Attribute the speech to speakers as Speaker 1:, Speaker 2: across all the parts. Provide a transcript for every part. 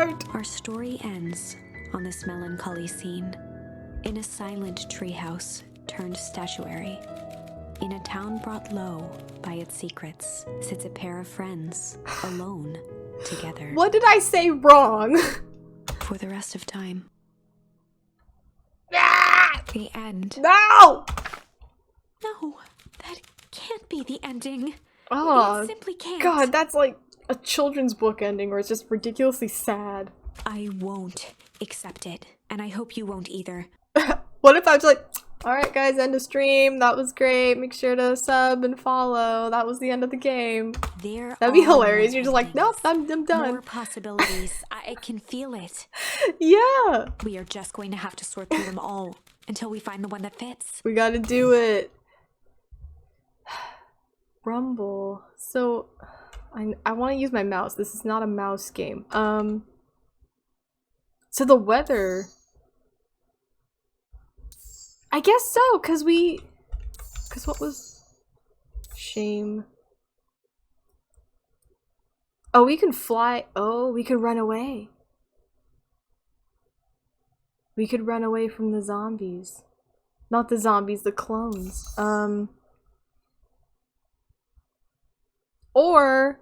Speaker 1: heart!
Speaker 2: Our story ends on this melancholy scene. In a silent treehouse turned statuary, in a town brought low by its secrets, sits a pair of friends, alone, together.
Speaker 1: What did I say wrong?
Speaker 2: For the rest of time.
Speaker 1: Ah!
Speaker 2: The end.
Speaker 1: No!
Speaker 2: No, that can't be the ending.
Speaker 1: Oh,
Speaker 2: It simply can't.
Speaker 1: God, that's like a children's book ending where it's just ridiculously sad.
Speaker 2: I won't accept it, and I hope you won't either.
Speaker 1: What if I was like, alright guys, end of stream, that was great, make sure to sub and follow, that was the end of the game. That'd be hilarious, you're just like, nope, I'm done.
Speaker 2: More possibilities. I can feel it.
Speaker 1: Yeah!
Speaker 2: We are just going to have to sort through them all until we find the one that fits.
Speaker 1: We gotta do it. Rumble. So, I want to use my mouse. This is not a mouse game. So the weather... I guess so, cause what was... Shame. Oh, we can fly. Oh, we could run away. We could run away from the zombies. Not the zombies, the clones. Or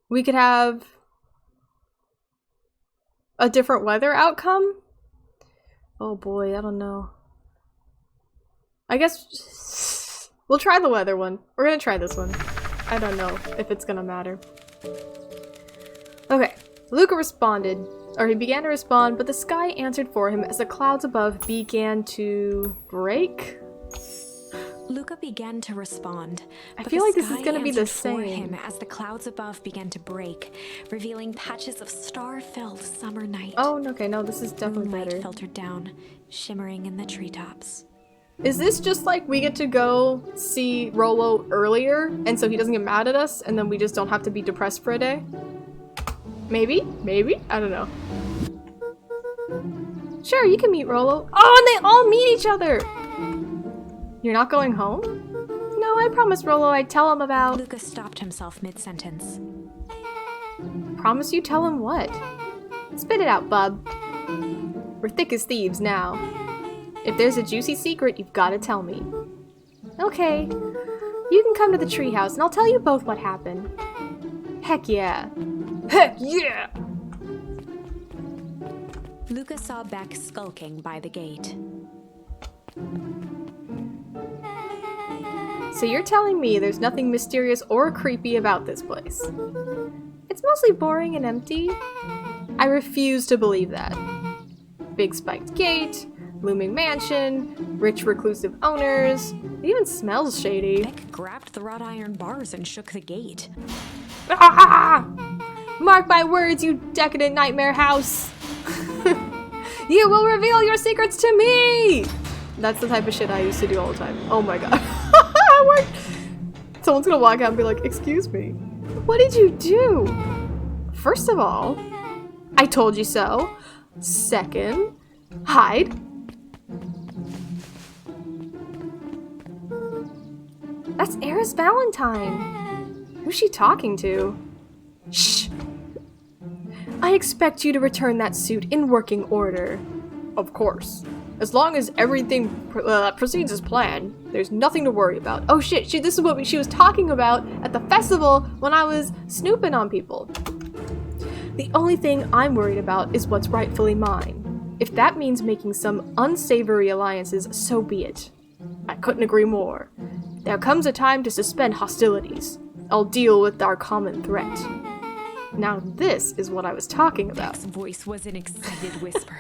Speaker 1: we could have a different weather outcome? Oh boy, I don't know. I guess we'll try the weather one. We're gonna try this one. I don't know if it's gonna matter. Okay, Luca responded, or he began to respond, but the sky answered for him as the clouds above began to break.
Speaker 2: Luca began to respond.
Speaker 1: I feel like this is gonna be the same.
Speaker 2: Him as the clouds above began to break, revealing patches of star-filled summer night.
Speaker 1: Oh, okay, no, this is definitely
Speaker 2: Moonlight
Speaker 1: better.
Speaker 2: filtered down, shimmering in the treetops.
Speaker 1: Is this just like we get to go see Rolo earlier, and so he doesn't get mad at us, and then we just don't have to be depressed for a day? Maybe? Maybe? I don't know. Sure, you can meet Rolo. Oh, and they all meet each other! You're not going home? No, I promised Rolo I'd tell him about...
Speaker 2: Luca stopped himself mid-sentence.
Speaker 1: Promise you tell him what? Spit it out, bub. We're thick as thieves now. If there's a juicy secret, you've got to tell me. Okay. You can come to the treehouse and I'll tell you both what happened. Heck yeah. Heck yeah!
Speaker 2: Luca saw Beck skulking by the gate.
Speaker 1: So you're telling me there's nothing mysterious or creepy about this place? It's mostly boring and empty. I refuse to believe that. Big spiked gate, looming mansion, rich reclusive owners. It even smells shady.
Speaker 2: Beck grabbed the wrought iron bars and shook the gate.
Speaker 1: Ah! Mark my words, you decadent nightmare house! You will reveal your secrets to me! That's the type of shit I used to do all the time. Oh my god. Someone's gonna walk out and be like, excuse me. What did you do? First of all, I told you so. Second, hide. That's Eris Valentine. Who's she talking to? Shh. I expect you to return that suit in working order. Of course. As long as everything proceeds as planned, there's nothing to worry about. Oh shit, this is what she was talking about at the festival when I was snooping on people. The only thing I'm worried about is what's rightfully mine. If that means making some unsavory alliances, so be it. I couldn't agree more. There comes a time to suspend hostilities. I'll deal with our common threat. Now this is what I was talking about.
Speaker 2: Beck's voice was an excited whisper.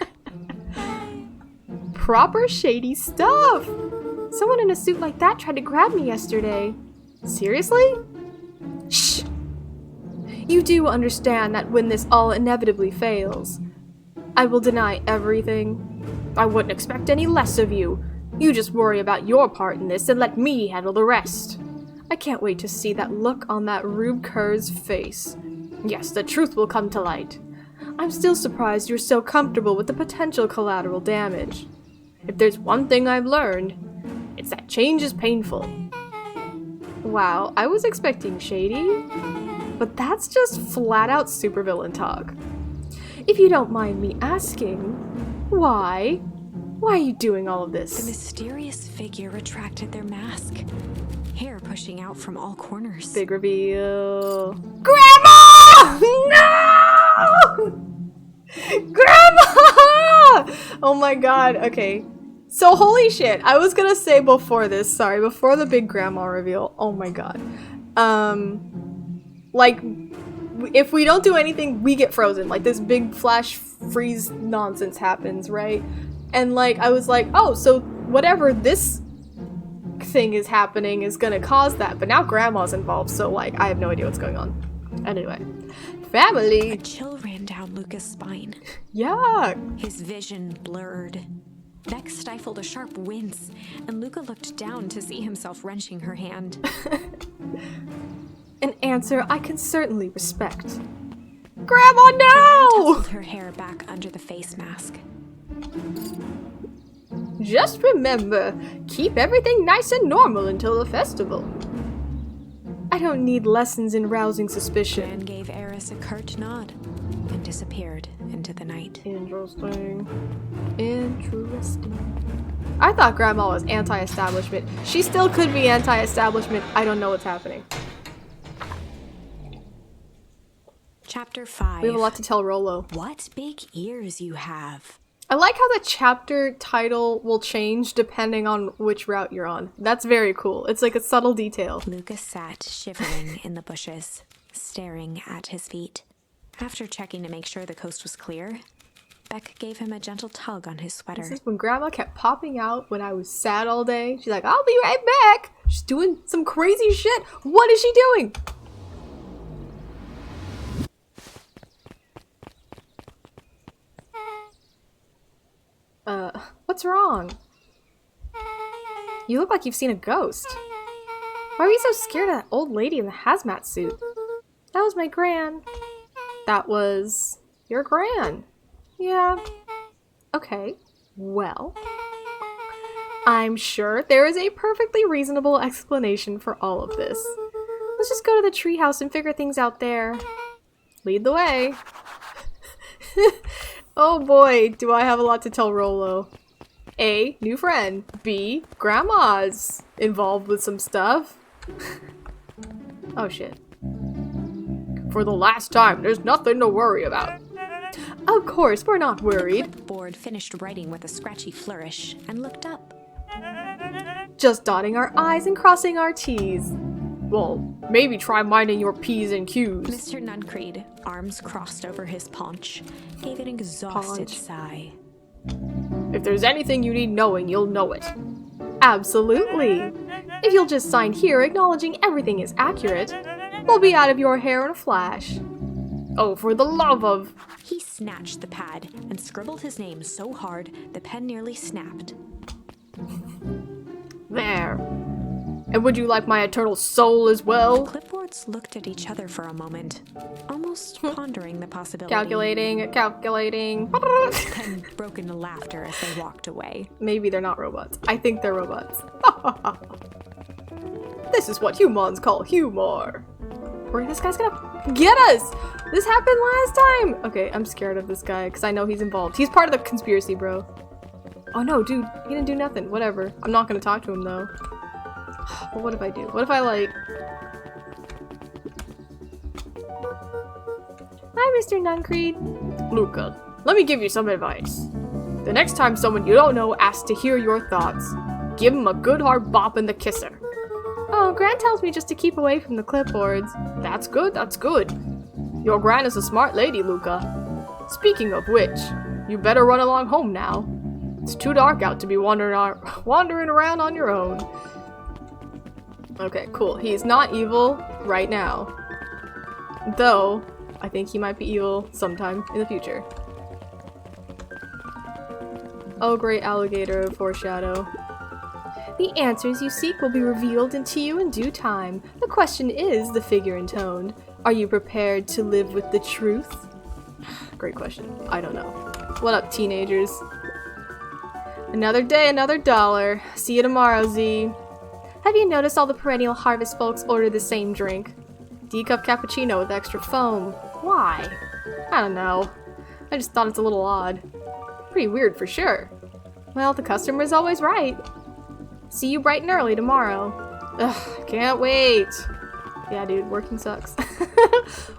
Speaker 1: Proper shady stuff! Someone in a suit like that tried to grab me yesterday. Seriously? Shh! You do understand that when this all inevitably fails, I will deny everything. I wouldn't expect any less of you. You just worry about your part in this and let me handle the rest. I can't wait to see that look on that Rube Kerr's face. Yes, the truth will come to light. I'm still surprised you're so comfortable with the potential collateral damage. If there's one thing I've learned, it's that change is painful. Wow, I was expecting shady. but that's just flat out supervillain talk. If you don't mind me asking, why? Why are you doing all of
Speaker 2: The
Speaker 1: this?
Speaker 2: mysterious figure retracted their mask, hair pushing out from all corners.
Speaker 1: Big reveal. Grandma! No! Grandma! Oh my god, okay. So holy shit, I was gonna say before this, sorry, before the big grandma reveal, oh my god. Like, if we don't do anything, we get frozen. Like, this big flash freeze nonsense happens, right? And like, I was like, oh, so whatever this thing is happening is gonna cause that, but now grandma's involved, so like, I have no idea what's going on. Anyway. Family!
Speaker 2: A chill ran down Luca's spine.
Speaker 1: Yuck!
Speaker 2: His vision blurred. Beck stifled a sharp wince, and Luca looked down to see himself wrenching her hand.
Speaker 1: An answer I can certainly respect. Grandma, no!
Speaker 2: Tousled her hair back under the face mask.
Speaker 1: Just remember, keep everything nice and normal until the festival. I don't need lessons in rousing suspicion.
Speaker 2: Jan gave Eris a curt nod and disappeared into the night.
Speaker 1: Interesting. Interesting. I thought Grandma was anti-establishment. She still could be anti-establishment. I don't know what's happening.
Speaker 2: Chapter 5.
Speaker 1: We have a lot to tell Rolo.
Speaker 2: What big ears you have.
Speaker 1: I like how the chapter title will change depending on which route you're on. That's very cool. It's like a subtle detail.
Speaker 2: Luca sat shivering in the bushes, staring at his feet. After checking to make sure the coast was clear, Beck gave him a gentle tug on his sweater.
Speaker 1: This is when Grandma kept popping out when I was sad all day. She's like, I'll be right back. She's doing some crazy shit. What is she doing? What's wrong? You look like you've seen a ghost. Why are you so scared of that old lady in the hazmat suit? That was my gran. That was your gran. Yeah. Okay. Well, I'm sure there is a perfectly reasonable explanation for all of this. Let's just go to the treehouse and figure things out there. Lead the way. Oh boy, do I have a lot to tell Rolo. A, new friend. B, grandma's involved with some stuff. Oh shit. For the last time, there's nothing to worry about. Of course, we're not worried.
Speaker 2: The clipboard finished writing with a scratchy flourish and looked up.
Speaker 1: Just dotting our I's and crossing our T's. Well, maybe try minding your P's and Q's.
Speaker 2: Mr. Nuncreed, arms crossed over his paunch, gave an exhausted sigh.
Speaker 1: If there's anything you need knowing, you'll know it. Absolutely. If you'll just sign here acknowledging everything is accurate, we'll be out of your hair in a flash. Oh, for the love of...
Speaker 2: He snatched the pad and scribbled his name so hard the pen nearly snapped.
Speaker 1: There. And would you like my eternal soul as well?
Speaker 2: The clipboards looked at each other for a moment, almost pondering the possibility.
Speaker 1: Calculating.
Speaker 2: Then broke into laughter as they walked away.
Speaker 1: Maybe they're not robots. I think they're robots. This is what humans call humor. Or this guy's gonna get us! This happened last time! Okay, I'm scared of this guy because I know he's involved. He's part of the conspiracy, bro. Oh no, dude, he didn't do nothing. Whatever. I'm not gonna talk to him though. But what if I do? What if I like... Hi, Mr. Nuncreed. Luca, let me give you some advice. The next time someone you don't know asks to hear your thoughts, give him a good hard bop in the kisser. Oh, Gran tells me just to keep away from the clipboards. That's good, that's good. Your Gran is a smart lady, Luca. Speaking of which, you better run along home now. It's too dark out to be wandering around on your own. Okay, cool. He's not evil right now. Though, I think he might be evil sometime in the future. Oh, great alligator of foreshadow. The answers you seek will be revealed to you in due time. The question is, the figure intoned, are you prepared to live with the truth? Great question. I don't know. What up, teenagers? Another day, another dollar. See you tomorrow, Z. Have you noticed all the perennial harvest folks order the same drink? Decaf cappuccino with extra foam. Why? I don't know. I just thought it's a little odd. Pretty weird for sure. Well, the customer's always right. See you bright and early tomorrow. Ugh, can't wait. Yeah, dude, working sucks.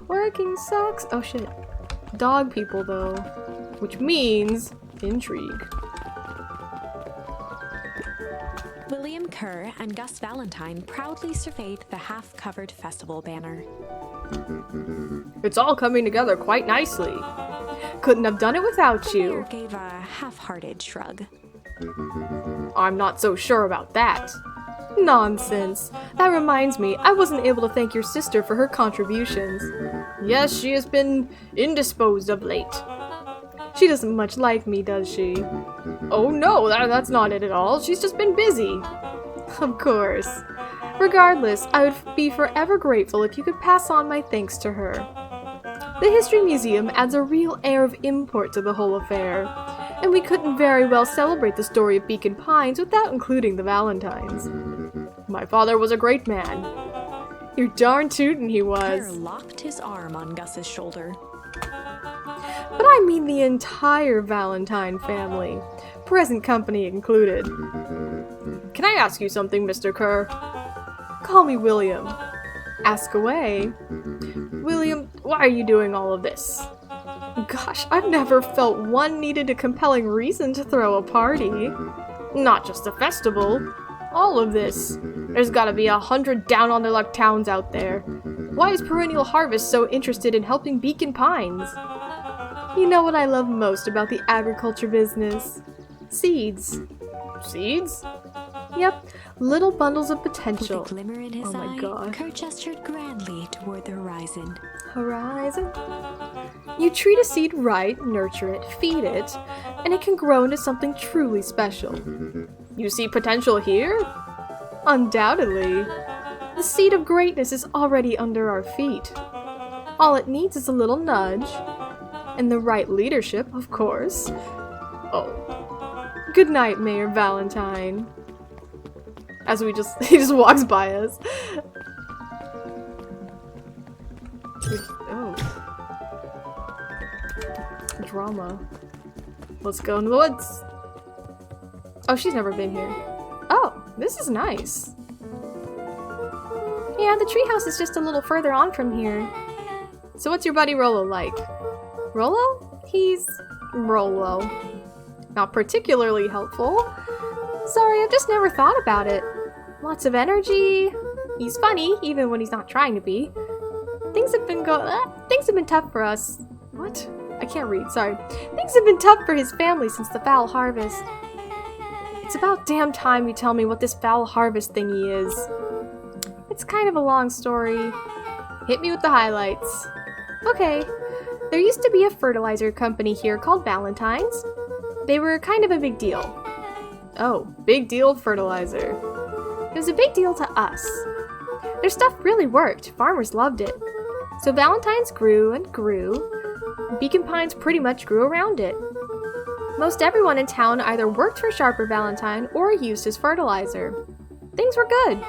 Speaker 1: Working sucks. Oh shit. Dog people though. Which means intrigue.
Speaker 2: William Kerr and Gus Valentine proudly surveyed the half-covered festival banner.
Speaker 1: It's all coming together quite nicely. Couldn't have done it without
Speaker 2: The mayor
Speaker 1: you.
Speaker 2: gave a half-hearted shrug.
Speaker 1: I'm not so sure about that. Nonsense. That reminds me, I wasn't able to thank your sister for her contributions. Yes, she has been indisposed of late. She doesn't much like me, does she? Oh no, that's not it at all. She's just been busy. Of course. Regardless, I would be forever grateful if you could pass on my thanks to her. The History Museum adds a real air of import to the whole affair, and we couldn't very well celebrate the story of Beacon Pines without including the Valentines. My father was a great man. You're darn tootin' he
Speaker 2: Kerr
Speaker 1: was.
Speaker 2: locked his arm on Gus's shoulder.
Speaker 1: But I mean the entire Valentine family, present company included. Can I ask you something, Mr. Kerr? Call me William. Ask away. William, why are you doing all of this? Gosh, I've never felt one needed a compelling reason to throw a party. Not just a festival. All of this. There's gotta be 100 down-on-their-luck towns out there. Why is Perennial Harvest so interested in helping Beacon Pines? You know what I love most about the agriculture business? Seeds. Seeds? Yep, little bundles of potential.
Speaker 2: With a glimmer in his
Speaker 1: Oh my
Speaker 2: eye,
Speaker 1: God.
Speaker 2: Kerr gestured grandly toward the horizon.
Speaker 1: Horizon. You treat a seed right, nurture it, feed it, and it can grow into something truly special. You see potential here? Undoubtedly. The seed of greatness is already under our feet. All it needs is a little nudge. And the right leadership, of course. Oh. Good night, Mayor Valentine. As he just walks by us. Oh. Drama. Let's go in the woods. Oh, she's never been here. Oh, this is nice. Yeah, the treehouse is just a little further on from here. So what's your buddy Rollo like? Rollo? He's Rollo. Not particularly helpful. Sorry, I've just never thought about it. Lots of energy. He's funny, even when he's not trying to be. Things have been tough for us. What? I can't read, sorry. Things have been tough for his family since the foul harvest. It's about damn time you tell me what this foul harvest thingy is. It's kind of a long story. Hit me with the highlights. Okay. There used to be a fertilizer company here called Valentine's. They were kind of a big deal. Oh, big deal fertilizer. It was a big deal to us. Their stuff really worked. Farmers loved it. So Valentine's grew and grew. Beacon Pines pretty much grew around it. Most everyone in town either worked for Sharper Valentine or used his fertilizer. Things were good.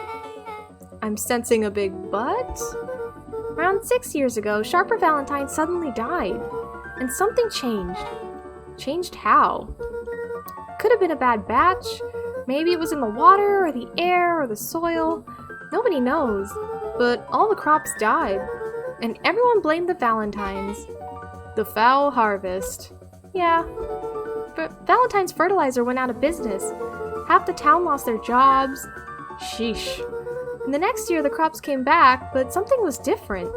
Speaker 1: I'm sensing a big but? Around 6 years ago, Sharper Valentine suddenly died. And something changed. Changed how? Could have been a bad batch. Maybe it was in the water, or the air, or the soil. Nobody knows. But all the crops died. And everyone blamed the Valentines. The foul harvest. Yeah. But Valentine's fertilizer went out of business. Half the town lost their jobs. Sheesh. And the next year the crops came back, but something was different.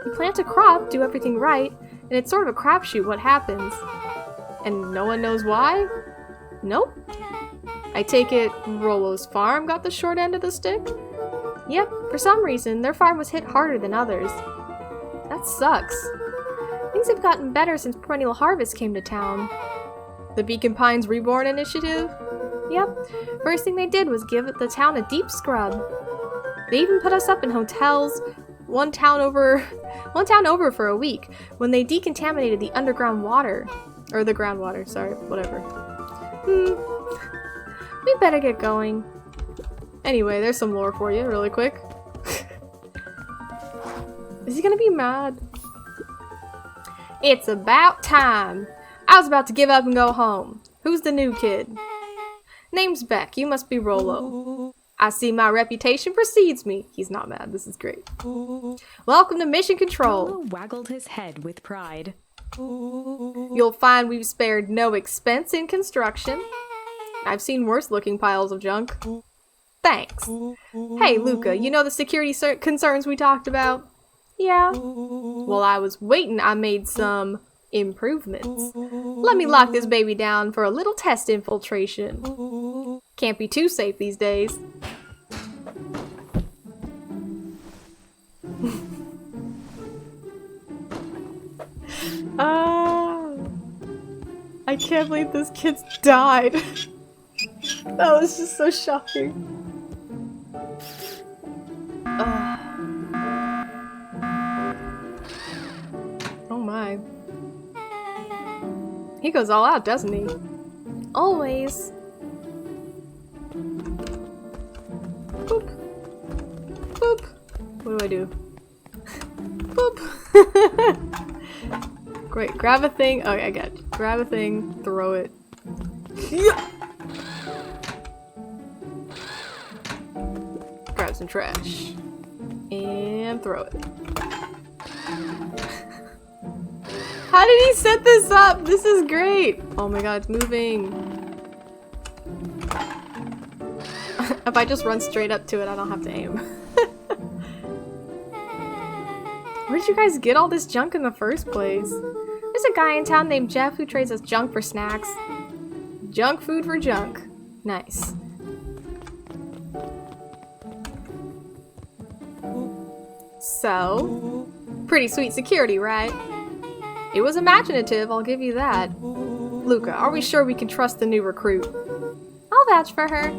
Speaker 1: You plant a crop, do everything right, and it's sort of a crapshoot what happens. And no one knows why? Nope. I take it Rollo's farm got the short end of the stick? Yep, for some reason, their farm was hit harder than others. That sucks. Things have gotten better since Perennial Harvest came to town. The Beacon Pines Reborn Initiative? Yep, first thing they did was give the town a deep scrub. They even put us up in hotels, one town over for a week, when they decontaminated the underground water. Or the groundwater, sorry, whatever. We better get going. Anyway, there's some lore for you, really quick. Is he gonna be mad? It's about time. I was about to give up and go home. Who's the new kid? Name's Beck. You must be Rolo. I see my reputation precedes me. He's not mad. This is great. Welcome to Mission Control.
Speaker 2: Rolo waggled his head with pride.
Speaker 1: You'll find we've spared no expense in construction. I've seen worse looking piles of junk. Thanks. Hey, Luca, you know the security concerns we talked about? Yeah. While I was waiting, I made some improvements. Let me lock this baby down for a little test infiltration. Can't be too safe these days. I can't believe this kid's died. That was just so shocking. Oh my. He goes all out, doesn't he? Always. Boop. Boop. What do I do? Boop. Great. Grab a thing. Okay, I got it. Grab a thing. Throw it. Yeah. Grab some trash. And throw it. How did he set this up? This is great. Oh my god, it's moving. If I just run straight up to it, I don't have to aim. Where did you guys get all this junk in the first place? There's a guy in town named Jeff who trades us junk for snacks. Junk food for junk. Nice. So, pretty sweet security, right? It was imaginative, I'll give you that. Luca, are we sure we can trust the new recruit? I'll vouch for her.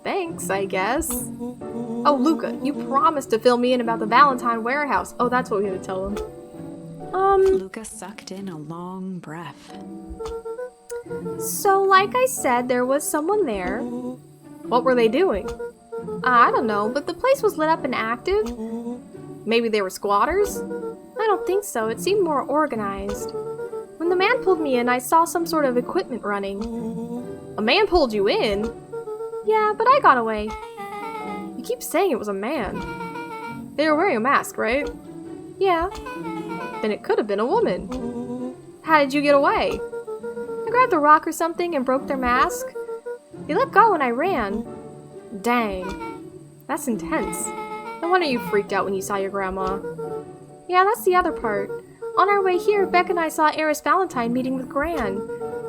Speaker 1: Thanks, I guess. Oh, Luca, you promised to fill me in about the Valentine warehouse. Oh, that's what we had to tell him.
Speaker 2: Luca sucked in a long breath.
Speaker 1: So, like I said, there was someone there. What were they doing? I don't know, but the place was lit up and active. Maybe they were squatters? I don't think so. It seemed more organized. When the man pulled me in, I saw some sort of equipment running. A man pulled you in? Yeah, but I got away. You keep saying it was a man. They were wearing a mask, right? Yeah. Then it could have been a woman. How did you get away? I grabbed a rock or something and broke their mask. They let go and I ran. Dang. That's intense. No wonder you freaked out when you saw your grandma. Yeah, that's the other part. On our way here, Beck and I saw Eris Valentine meeting with Gran,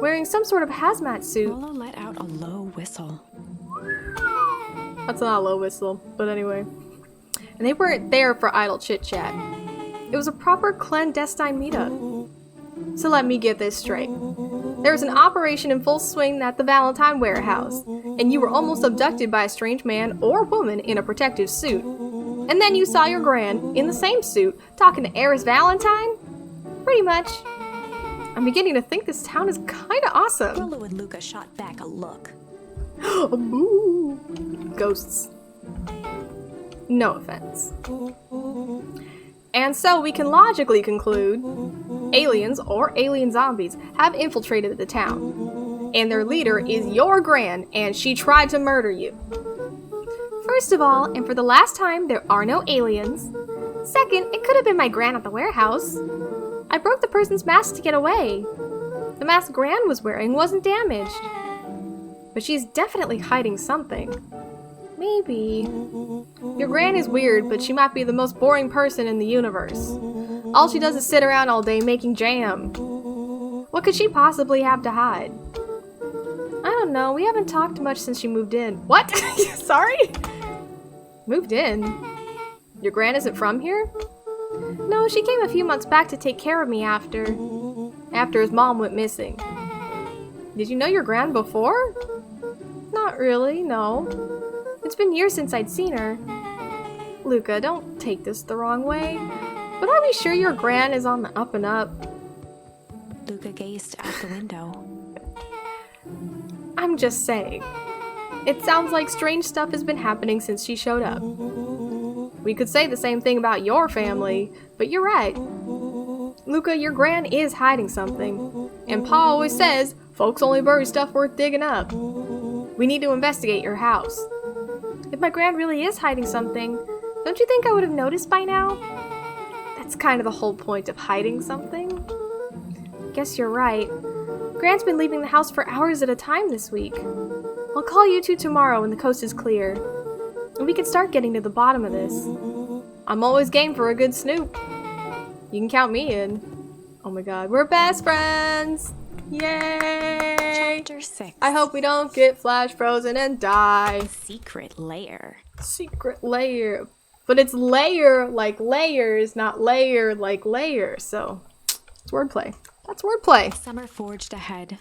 Speaker 1: wearing some sort of hazmat suit.
Speaker 2: Rolo let out a low whistle.
Speaker 1: That's not a low whistle, but anyway. And they weren't there for idle chit-chat. It was a proper clandestine meetup. So let me get this straight. There was an operation in full swing at the Valentine warehouse, and you were almost abducted by a strange man or woman in a protective suit. And then you saw your Gran, in the same suit, talking to Eris Valentine? Pretty much. I'm beginning to think this town is kinda awesome.
Speaker 2: Rolo and Luca shot back a look.
Speaker 1: Boo! Ghosts. No offense. And so we can logically conclude aliens or alien zombies have infiltrated the town. And their leader is your Gran, and she tried to murder you. First of all, and for the last time, there are no aliens. Second, it could have been my Gran at the warehouse. I broke the person's mask to get away. The mask Gran was wearing wasn't damaged. But she's definitely hiding something. Maybe. Your Gran is weird, but she might be the most boring person in the universe. All she does is sit around all day making jam. What could she possibly have to hide? I don't know, we haven't talked much since she moved in. What? Sorry? Moved in? Your Gran isn't from here? No, she came a few months back to take care of me after his mom went missing. Did you know your Gran before? Not really, no. It's been years since I'd seen her. Luca, don't take this the wrong way, but are we sure your Gran is on the up and up?
Speaker 2: Luca gazed out the window.
Speaker 1: I'm just saying. It sounds like strange stuff has been happening since she showed up. We could say the same thing about your family, but you're right. Luca, your gran is hiding something. And Pa always says, folks only bury stuff worth digging up. We need to investigate your house. If my gran really is hiding something, don't you think I would have noticed by now? That's kind of the whole point of hiding something. Guess you're right. Gran's been leaving the house for hours at a time this week. I'll call you two tomorrow when the coast is clear. And we can start getting to the bottom of this. I'm always game for a good snoop. You can count me in. Oh my god, we're best friends! Yay!
Speaker 2: Chapter 6.
Speaker 1: I hope we don't get flash frozen and die.
Speaker 2: Secret lair.
Speaker 1: Secret layer. But it's layer like layers, not layer like layer. So, it's wordplay. That's wordplay.
Speaker 2: Summer forged ahead,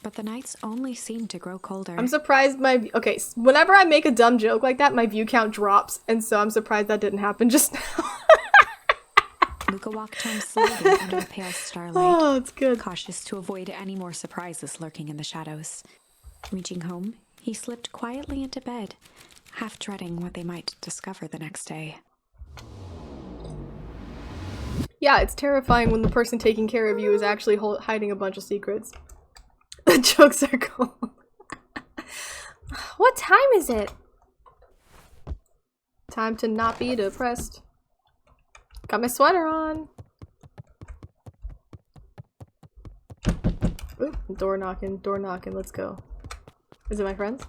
Speaker 2: but the nights only seemed to grow colder.
Speaker 1: I'm surprised okay, whenever I make a dumb joke like that, my view count drops. And so I'm surprised that didn't happen just now.
Speaker 2: Luca walked home slowly under the pale starlight.
Speaker 1: Oh, it's good.
Speaker 2: Cautious to avoid any more surprises lurking in the shadows. Reaching home, he slipped quietly into bed, half dreading what they might discover the next day.
Speaker 1: Yeah, it's terrifying when the person taking care of you is actually hiding a bunch of secrets. The jokes are cool. What time is it? Time to not be depressed. Got my sweater on. Ooh, door knocking, let's go. Is it my friends?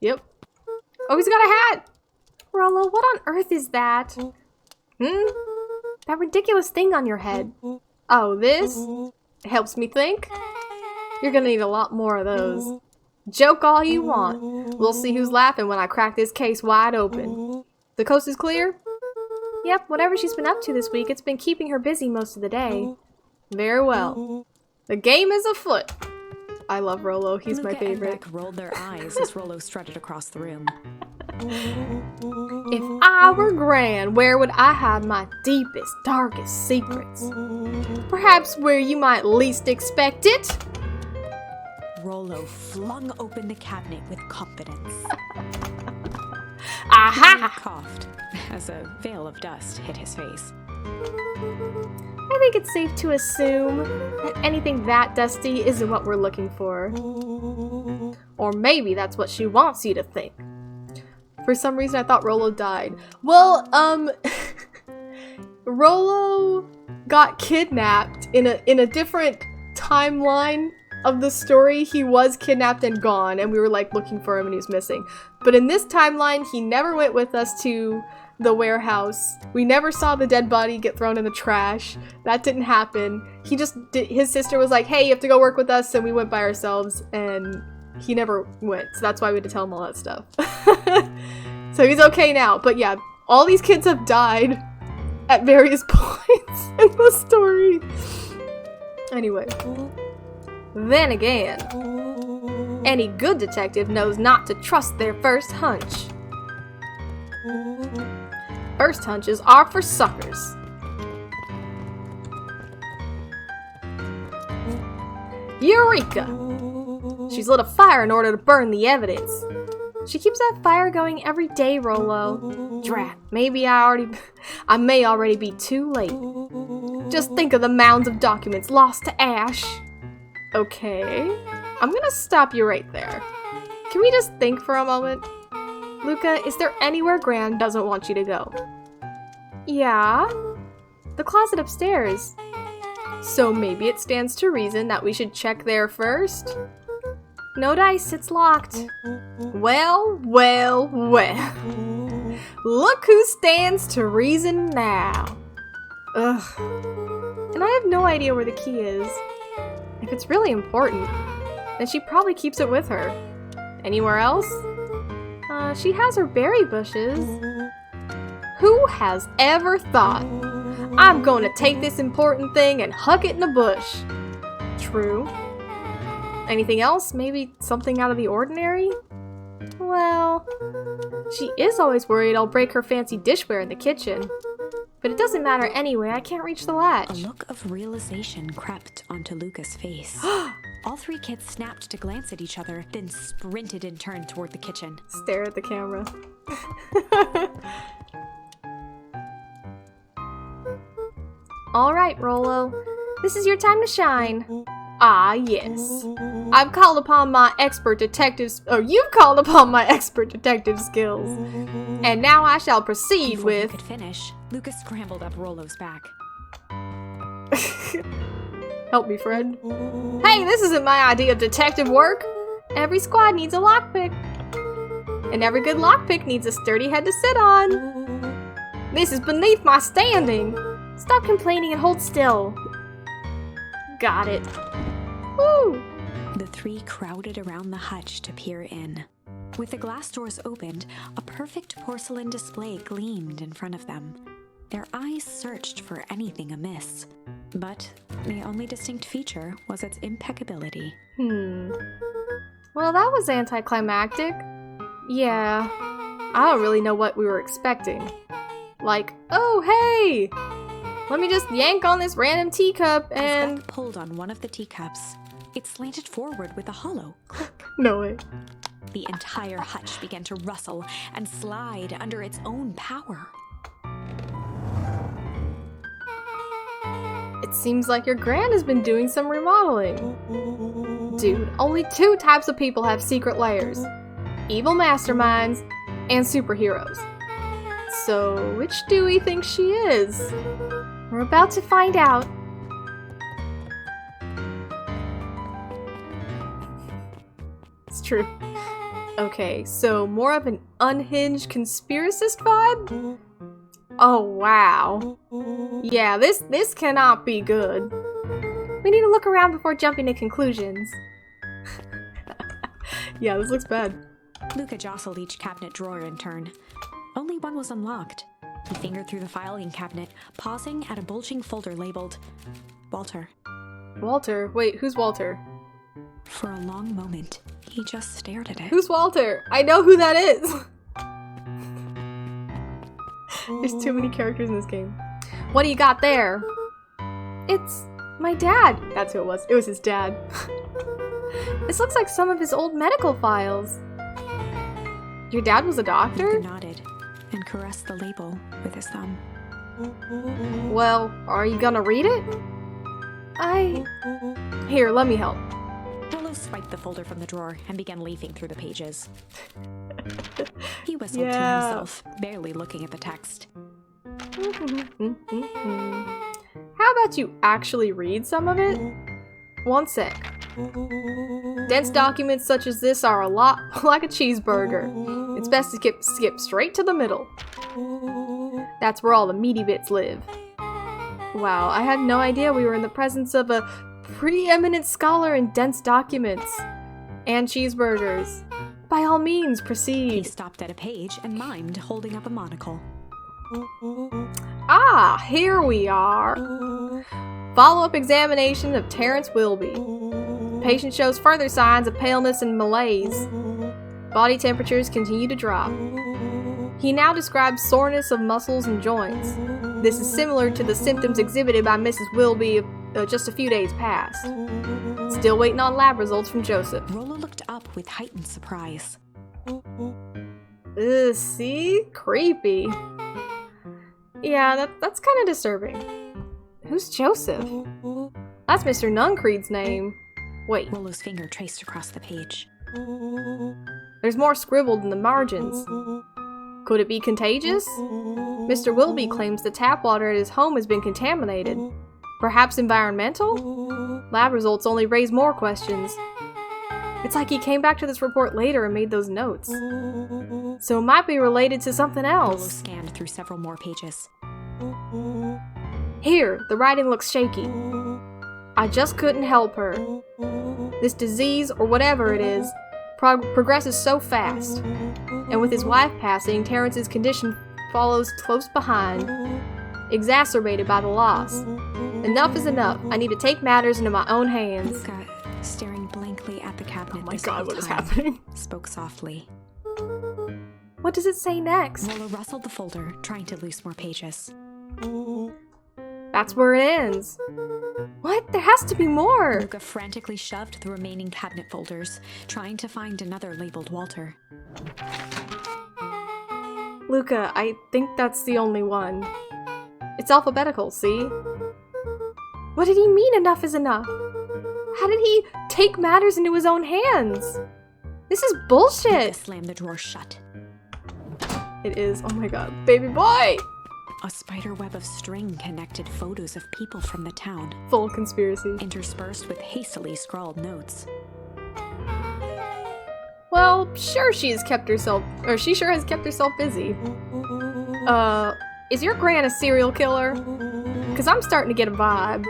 Speaker 1: Yep. Oh, he's got a hat! Rollo, what on earth is that? That ridiculous thing on your head. Oh, this? It helps me think. You're gonna need a lot more of those. Joke all you want. We'll see who's laughing when I crack this case wide open. The coast is clear? Yep, whatever she's been up to this week, it's been keeping her busy most of the day. Very well. The game is afoot. I love Rollo, he's my favorite.
Speaker 2: And Beck rolled their eyes as Rollo strutted across the room.
Speaker 1: If I were Gran, where would I hide my deepest, darkest secrets? Perhaps where you might least expect it?
Speaker 2: Rollo flung open the cabinet with confidence.
Speaker 1: Aha!
Speaker 2: He coughed as a veil of dust hit his face.
Speaker 1: I think it's safe to assume that anything that dusty isn't what we're looking for. Or maybe that's what she wants you to think. For some reason I thought Rollo died. Well, Rollo got kidnapped in a different timeline of the story. He was kidnapped and gone, and we were like looking for him and he was missing. But in this timeline, he never went with us to the warehouse. We never saw the dead body get thrown in the trash. That didn't happen. He just did, his sister was like, hey, you have to go work with us, and we went by ourselves, and he never went. So that's why we had to tell him all that stuff. So he's okay now. But yeah, all these kids have died at various points in the story. Anyway. Then again, any good detective knows not to trust their first hunch. First hunches are for suckers. Eureka! She's lit a fire in order to burn the evidence. She keeps that fire going every day, Rollo. Drat, maybe I may already be too late. Just think of the mounds of documents lost to ash. Okay, I'm gonna stop you right there. Can we just think for a moment? Luca, is there anywhere Gran doesn't want you to go? Yeah, the closet upstairs. So maybe it stands to reason that we should check there first? No dice, it's locked. Well, well, well. Look who stands to reason now. Ugh. And I have no idea where the key is. If it's really important, then she probably keeps it with her. Anywhere else? She has her berry bushes. Who has ever thought, I'm gonna take this important thing and huck it in a bush? True. Anything else? Maybe something out of the ordinary? Well, she is always worried I'll break her fancy dishware in the kitchen. But it doesn't matter anyway, I can't reach the latch.
Speaker 2: A look of realization crept onto Luca's face. All three kids snapped to glance at each other, then sprinted in turn toward the kitchen.
Speaker 1: Stare at the camera. Alright, Rollo. This is your time to shine. Ah, yes. I've called upon my expert detectives. Oh, you've called upon my expert detective skills. And now I shall proceed
Speaker 2: Before
Speaker 1: with.
Speaker 2: he could finish, Lucas scrambled up Rollo's back.
Speaker 1: Help me, Fred. Hey, this isn't my idea of detective work. Every squad needs a lockpick. And every good lockpick needs a sturdy head to sit on. This is beneath my standing. Stop complaining and hold still. Got it. Woo!
Speaker 2: The three crowded around the hutch to peer in. With the glass doors opened, a perfect porcelain display gleamed in front of them. Their eyes searched for anything amiss, but the only distinct feature was its impeccability.
Speaker 1: Well, that was anticlimactic. Yeah, I don't really know what we were expecting. Like, oh hey! Let me just yank on this random teacup and...
Speaker 2: As Beth pulled on one of the teacups, it slanted forward with a hollow click.
Speaker 1: No way.
Speaker 2: The entire hutch began to rustle and slide under its own power.
Speaker 1: It seems like your gran has been doing some remodeling. Dude, only 2 types of people have secret layers. Evil masterminds and superheroes. So, which do we think she is? We're about to find out. It's true. Okay, so more of an unhinged conspiracist vibe? Oh wow. Yeah, this cannot be good. We need to look around before jumping to conclusions. Yeah, this looks bad.
Speaker 2: Luca jostled each cabinet drawer in turn. Only one was unlocked. He fingered through the filing cabinet, pausing at a bulging folder labeled Walter.
Speaker 1: Walter? Wait, who's Walter?
Speaker 2: For a long moment, he just stared at it.
Speaker 1: Who's Walter? I know who that is! There's too many characters in this game. What do you got there? It's my dad. That's who it was. It was his dad. This looks like some of his old medical files. Your dad was a doctor?
Speaker 2: Luca nodded and caressed the label with his thumb.
Speaker 1: Well, are you gonna read it? Here, let me help.
Speaker 2: Rollo swiped the folder from the drawer and began leafing through the pages. He whistled to
Speaker 1: Yeah.
Speaker 2: himself, barely looking at the text.
Speaker 1: How about you actually read some of it? One sec. Dense documents such as this are a lot like a cheeseburger. It's best to skip straight to the middle. That's where all the meaty bits live. Wow, I had no idea we were in the presence of a preeminent scholar in dense documents. And cheeseburgers. By all means,
Speaker 2: He
Speaker 1: proceed.
Speaker 2: stopped at a page and mimed, holding up a monocle.
Speaker 1: Ah, here we are. Follow-up examination of Terrence Wilby. Patient shows further signs of paleness and malaise. Body temperatures continue to drop. He now describes soreness of muscles and joints. This is similar to the symptoms exhibited by Mrs. Wilby just a few days past. Still waiting on lab results from Joseph.
Speaker 2: Rollo looked up with heightened surprise.
Speaker 1: Ugh, see? Creepy. Yeah, that's kind of disturbing. Who's Joseph? That's Mr. Nuncreed's name. Wait,
Speaker 2: Rollo's finger traced across the page.
Speaker 1: there's more scribbled in the margins. Could it be contagious? Mr. Wilby claims the tap water at his home has been contaminated. Perhaps environmental? Lab results only raise more questions. It's like he came back to this report later and made those notes. So it might be related to something
Speaker 2: Rollo
Speaker 1: else.
Speaker 2: scanned through several more pages.
Speaker 1: Here, the writing looks shaky. I just couldn't help her. This disease, or whatever it is, progresses so fast. And with his wife passing, Terrence's condition follows close behind, exacerbated by the loss. Enough is enough. I need to take matters into my own hands.
Speaker 2: Luca, staring blankly at the cabinet
Speaker 1: Oh my
Speaker 2: this
Speaker 1: god,
Speaker 2: whole
Speaker 1: what is
Speaker 2: time,
Speaker 1: happening?
Speaker 2: spoke softly.
Speaker 1: What does it say next?
Speaker 2: Rollo rustled the folder, trying to loose more pages.
Speaker 1: That's where it ends. What? There has to be more!
Speaker 2: Luca frantically shoved the remaining cabinet folders, trying to find another labeled Walter.
Speaker 1: Luca, I think that's the only one. It's alphabetical, see? What did he mean enough is enough? How did he take matters into his own hands? This is bullshit!
Speaker 2: Slam the drawer shut.
Speaker 1: It is. Oh my god. Baby boy!
Speaker 2: A spider web of string connected photos of people from the town,
Speaker 1: Full conspiracy.
Speaker 2: interspersed with hastily scrawled notes.
Speaker 1: Well, sure she has kept herself, or she sure has kept herself busy. Is your gran a serial killer? Cause I'm starting to get a vibe.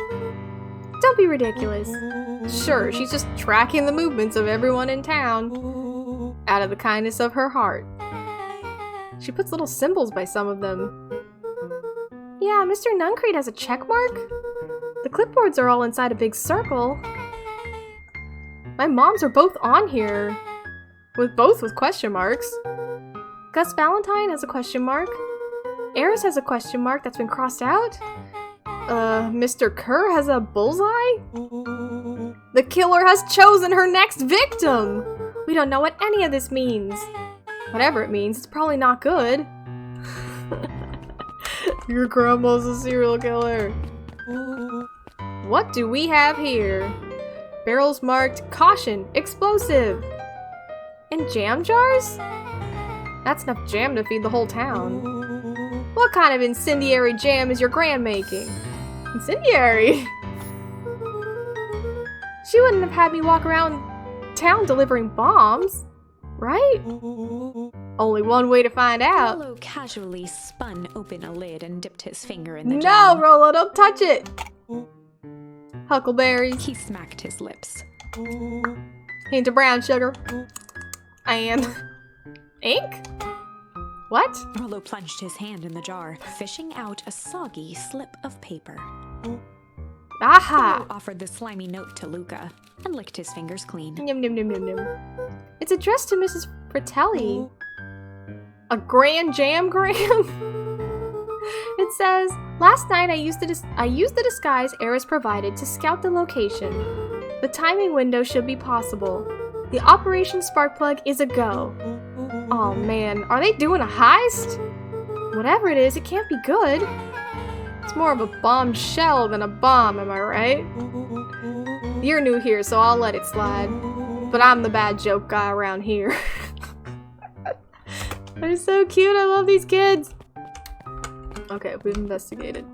Speaker 1: Don't be ridiculous. Sure, she's just tracking the movements of everyone in town, out of the kindness of her heart. She puts little symbols by some of them. Yeah, Mr. Nuncreed has a check mark. The clipboards are all inside a big circle. My moms are both on here. Both with question marks. Gus Valentine has a question mark. Eris has a question mark that's been crossed out. Mr. Kerr has a bullseye? The killer has chosen her next victim! We don't know what any of this means. Whatever it means, it's probably not good. Your grandma's a serial killer. What do we have here? Barrels marked caution, explosive. And jam jars? That's enough jam to feed the whole town. What kind of incendiary jam is your gran making? Incendiary? She wouldn't have had me walk around town delivering bombs, right? Only one way to find out.
Speaker 2: Rollo casually spun open a lid and dipped his finger in the
Speaker 1: No,
Speaker 2: jam.
Speaker 1: Rollo, don't touch it! Huckleberries.
Speaker 2: He smacked his lips.
Speaker 1: Hint of brown sugar. And ink? What?
Speaker 2: Rollo plunged his hand in the jar, fishing out a soggy slip of paper.
Speaker 1: Aha!
Speaker 2: Rollo offered the slimy note to Luca and licked his fingers clean.
Speaker 1: Yum, yum, yum, yum, yum. It's addressed to Mrs. Fratelli. A grand jam-gram? It says, last night I used the disguise Eris provided to scout the location. The timing window should be possible. The Operation Sparkplug is a go. Oh man, are they doing a heist? Whatever it is, it can't be good. It's more of a bombshell than a bomb, am I right? You're new here, so I'll let it slide. But I'm the bad joke guy around here. They're so cute, I love these kids! Okay, we've investigated.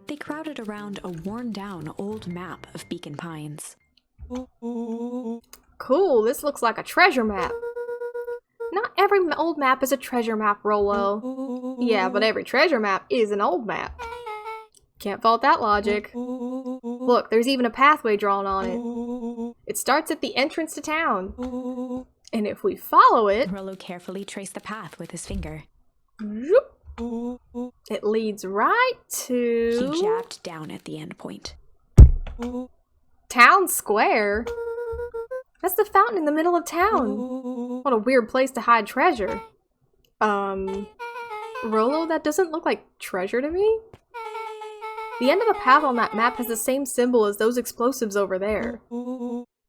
Speaker 2: They crowded around a worn-down old map of Beacon Pines.
Speaker 1: Cool, this looks like a treasure map. Not every old map is a treasure map, Rollo. Yeah, but every treasure map is an old map. Can't fault that logic. Look, there's even a pathway drawn on it. It starts at the entrance to town. And if we follow it...
Speaker 2: Rollo carefully traced the path with his finger.
Speaker 1: It leads right to...
Speaker 2: He jabbed down at the end point.
Speaker 1: Town Square? That's the fountain in the middle of town. What a weird place to hide treasure. Rollo, that doesn't look like treasure to me. The end of the path on that map has the same symbol as those explosives over there.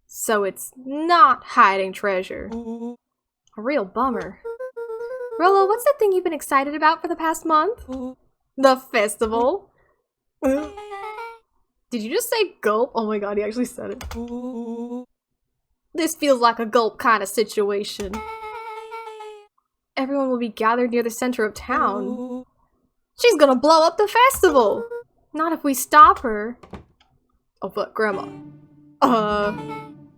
Speaker 1: So it's not hiding treasure. A real bummer. Rollo, what's that thing you've been excited about for the past month? The festival. Did you just say gulp? Oh my god, he actually said it. This feels like a gulp kind of situation. Everyone will be gathered near the center of town. She's gonna blow up the festival! Not if we stop her. Oh, but Grandma.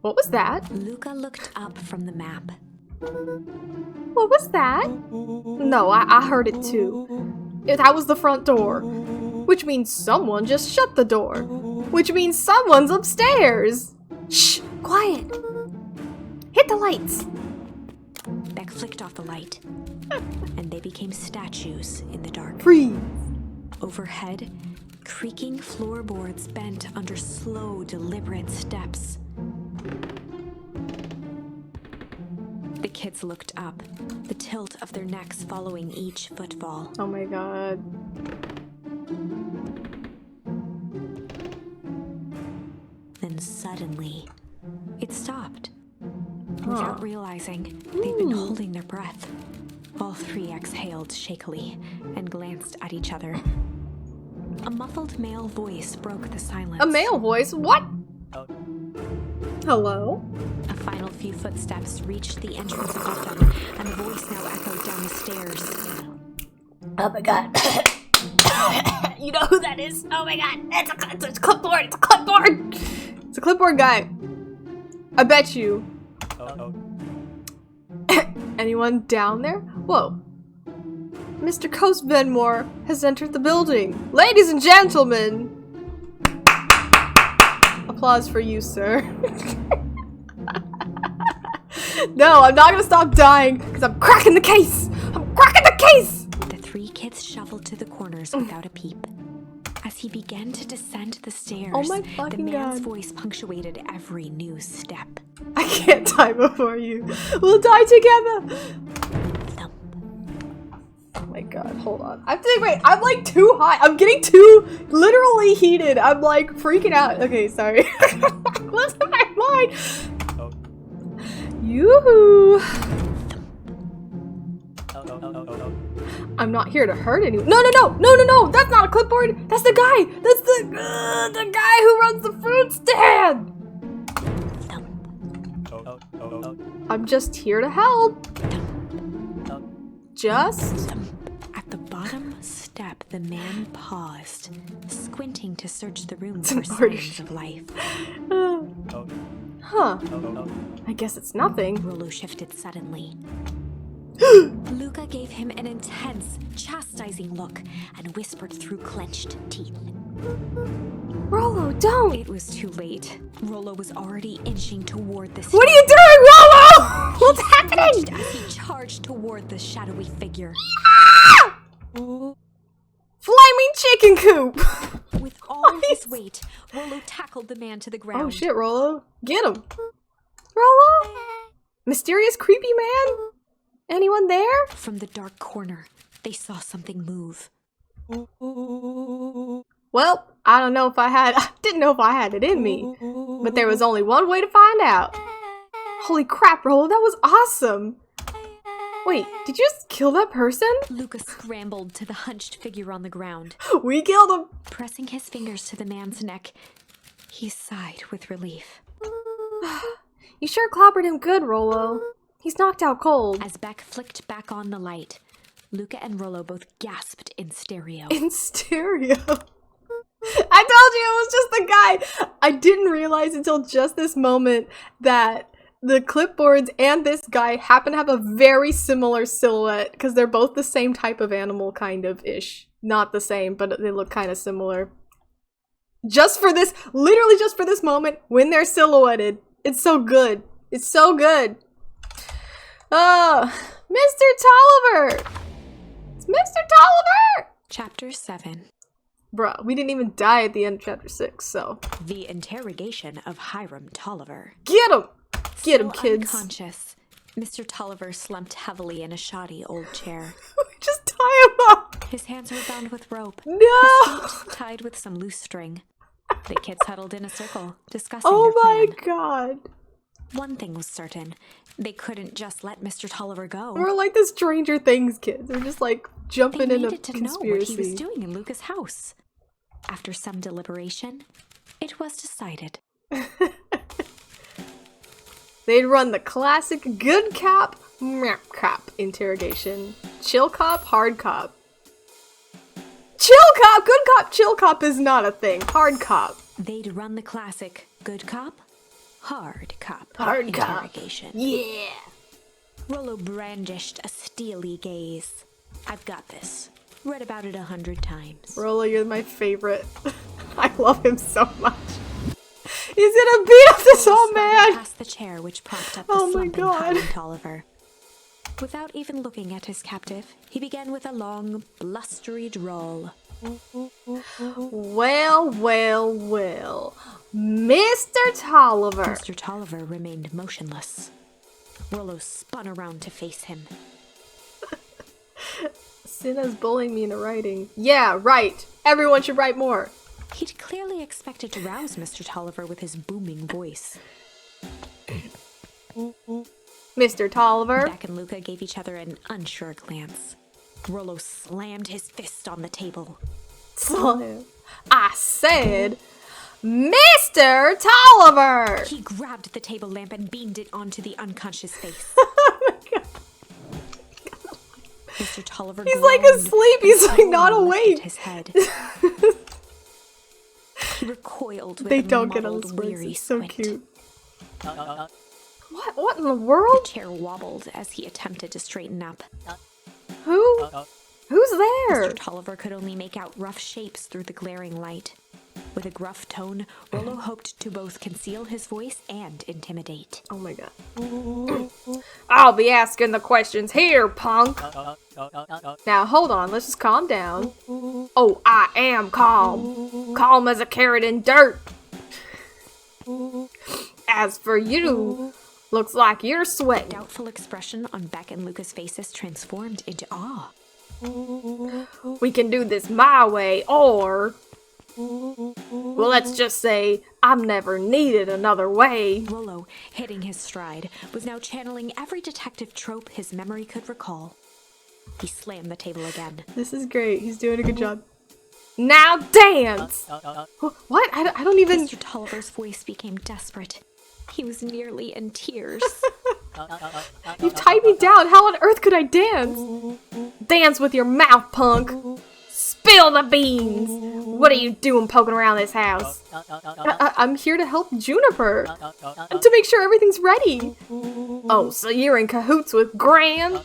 Speaker 1: What was that?
Speaker 2: Luca looked up from the map.
Speaker 1: What was that? No, I heard it too. That was the front door. Which means someone just shut the door. Which means someone's upstairs. Shh, quiet. Hit the lights.
Speaker 2: Beck flicked off the light, and they became statues in the dark.
Speaker 1: Freeze.
Speaker 2: Overhead, creaking floorboards bent under slow, deliberate steps. The kids looked up, the tilt of their necks following each footfall.
Speaker 1: Oh my god.
Speaker 2: Then suddenly, it stopped. Without realizing, they'd been holding their breath. All three exhaled shakily and glanced at each other. A muffled male voice broke the silence.
Speaker 1: A male voice? What? Hello?
Speaker 2: A final few footsteps reached the entrance above them, and the voice now echoed down the stairs.
Speaker 1: Oh my god. You know who that is? Oh my god. It's a clipboard. It's a clipboard. It's a clipboard guy. I bet you. Anyone down there? Whoa. Mr. Coast Venmore has entered the building. Ladies and gentlemen. Applause for you, sir. No, I'm not gonna stop dying because I'm cracking the case. I'm cracking the case.
Speaker 2: The three kids shuffled to the corners without a peep. As he began to descend the stairs,
Speaker 1: Oh my
Speaker 2: the
Speaker 1: fucking
Speaker 2: man's
Speaker 1: god.
Speaker 2: voice punctuated every new step.
Speaker 1: I can't die before you. We'll die together.
Speaker 2: Thump.
Speaker 1: Oh my god, hold on. I'm like too high. I'm getting too literally heated. I'm like freaking out. Okay, sorry. What's in my mind? Yoo-hoo. I'm not here to hurt anyone. No, that's not a clipboard. That's the guy. That's the guy who runs the fruit stand. I'm just here to help. Just.
Speaker 2: At the bottom step, the man paused, squinting to search the room for signs of life.
Speaker 1: Huh. I guess it's nothing.
Speaker 2: Rollo shifted suddenly. Luca gave him an intense, chastising look and whispered through clenched teeth.
Speaker 1: Rollo, don't!
Speaker 2: It was too late. Rollo was already inching toward the
Speaker 1: What are you doing, Rollo? What's happening?
Speaker 2: as he charged toward the shadowy figure.
Speaker 1: Flaming chicken coop!
Speaker 2: With all his weight, Rollo tackled the man to the ground.
Speaker 1: Oh shit, Rollo. Get him. Rollo? Mysterious creepy man? Anyone there?
Speaker 2: From the dark corner, they saw something move.
Speaker 1: Well, I didn't know if I had it in me. But there was only one way to find out. Holy crap, Rollo, that was awesome. Wait, did you just kill that person?
Speaker 2: Luca scrambled to the hunched figure on the ground.
Speaker 1: We killed him.
Speaker 2: Pressing his fingers to the man's neck, he sighed with relief.
Speaker 1: You sure clobbered him good, Rollo. He's knocked out cold.
Speaker 2: As Beck flicked back on the light, Luca and Rollo both gasped in stereo.
Speaker 1: In stereo? I told you it was just the guy. I didn't realize until just this moment that the clipboards and this guy happen to have a very similar silhouette because they're both the same type of animal, kind of ish. Not the same, but they look kind of similar. Just for this, literally just for this moment, when they're silhouetted. It's so good. It's so good. Oh, Mr. Tolliver! It's Mr. Tolliver!
Speaker 2: Chapter 7.
Speaker 1: Bruh, we didn't even die at the end of chapter 6, so.
Speaker 2: The interrogation of Hiram Tolliver.
Speaker 1: Get him! Get him,
Speaker 2: Still
Speaker 1: kids.
Speaker 2: Unconscious, Mr. Tolliver slumped heavily in a shoddy old chair.
Speaker 1: Just tie him up!
Speaker 2: His hands were bound with rope.
Speaker 1: No!
Speaker 2: His feet tied with some loose string. The kids huddled in a circle, discussing
Speaker 1: Oh
Speaker 2: their
Speaker 1: my
Speaker 2: plan.
Speaker 1: god.
Speaker 2: One thing was certain. They couldn't just let Mr. Tolliver go.
Speaker 1: We're like the Stranger Things kids. We're just like
Speaker 2: They
Speaker 1: jumping into
Speaker 2: needed to know what
Speaker 1: conspiracy.
Speaker 2: he was doing in Luca's house. After some deliberation, it was decided.
Speaker 1: They'd run the classic good cop, meh cop interrogation. Chill cop, hard cop. Chill cop, good cop, chill cop is not a thing. Hard cop.
Speaker 2: They'd run the classic good cop, hard cop
Speaker 1: Hard cop.
Speaker 2: interrogation.
Speaker 1: Yeah.
Speaker 2: Rollo brandished a steely gaze. I've got this. Read about it 100 times.
Speaker 1: Rollo, you're my favorite. I love him so much. He's gonna beat up this old man!
Speaker 2: Past the chair which propped up the
Speaker 1: Oh my
Speaker 2: slumping
Speaker 1: God.
Speaker 2: Hiram Tolliver. Without even looking at his captive, he began with a long, blustery drawl.
Speaker 1: Well, well, well. Mr. Tolliver.
Speaker 2: Mr. Tolliver remained motionless. Rollo spun around to face him.
Speaker 1: Cinna's bullying me into writing. Yeah, right. Everyone should write more.
Speaker 2: He'd clearly expected to rouse Mr. Tolliver with his booming voice.
Speaker 1: Mr. Tolliver.
Speaker 2: Beck and Luca gave each other an unsure glance. Rollo slammed his fist on the table.
Speaker 1: Saw him. I said, Mr. Tolliver!
Speaker 2: He grabbed the table lamp and beamed it onto the unconscious face.
Speaker 1: Oh my God.
Speaker 2: Mr. Tolliver
Speaker 1: He's like asleep. He's like not awake.
Speaker 2: His head. He recoiled with
Speaker 1: They
Speaker 2: a
Speaker 1: don't get on
Speaker 2: muddled,
Speaker 1: the sprints.
Speaker 2: weary
Speaker 1: It's so
Speaker 2: squint.
Speaker 1: cute. What in the world?
Speaker 2: The chair wobbled as he attempted to straighten up.
Speaker 1: Who? Who's there?
Speaker 2: Mr. Tolliver could only make out rough shapes through the glaring light. With a gruff tone, Rollo hoped to both conceal his voice and intimidate.
Speaker 1: Oh my God. I'll be asking the questions here, punk. Now hold on, let's just calm down. Oh, I am calm. Calm as a carrot in dirt. As for you, looks like you're sweating.
Speaker 2: Doubtful expression on Beck and Lucas' faces transformed into awe.
Speaker 1: We can do this my way, or... well, let's just say I've never needed another way.
Speaker 2: Rollo, hitting his stride, was now channeling every detective trope his memory could recall. He slammed the table again.
Speaker 1: This is great. He's doing a good job. Now dance! What? I don't even...
Speaker 2: Mr. Tolliver's voice became desperate. He was nearly in tears.
Speaker 1: You tied me down. How on earth could I dance? Dance with your mouth, punk. Spill the beans. What are you doing poking around this house? I'm here to help Juniper. And to make sure everything's ready. Oh, so you're in cahoots with Gran?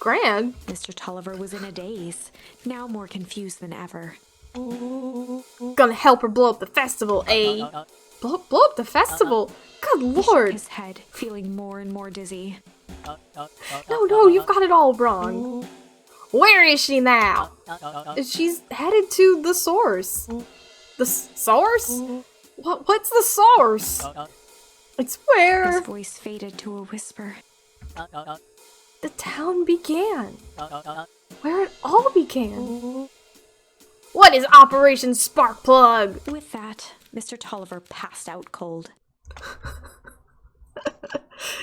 Speaker 1: Gran?
Speaker 2: Mr. Tolliver was in a daze, now more confused than ever.
Speaker 1: Gonna help her blow up the festival, eh? Blow up the festival? Good
Speaker 2: He shook
Speaker 1: lord.
Speaker 2: his head, feeling more and more dizzy.
Speaker 1: No, you've got it all wrong. Where is she now? She's headed to the source. The source? What's the source? It's where
Speaker 2: His voice faded to a whisper.
Speaker 1: the town began. Where it all began. What is Operation Sparkplug?
Speaker 2: With that, Mr. Tolliver passed out cold.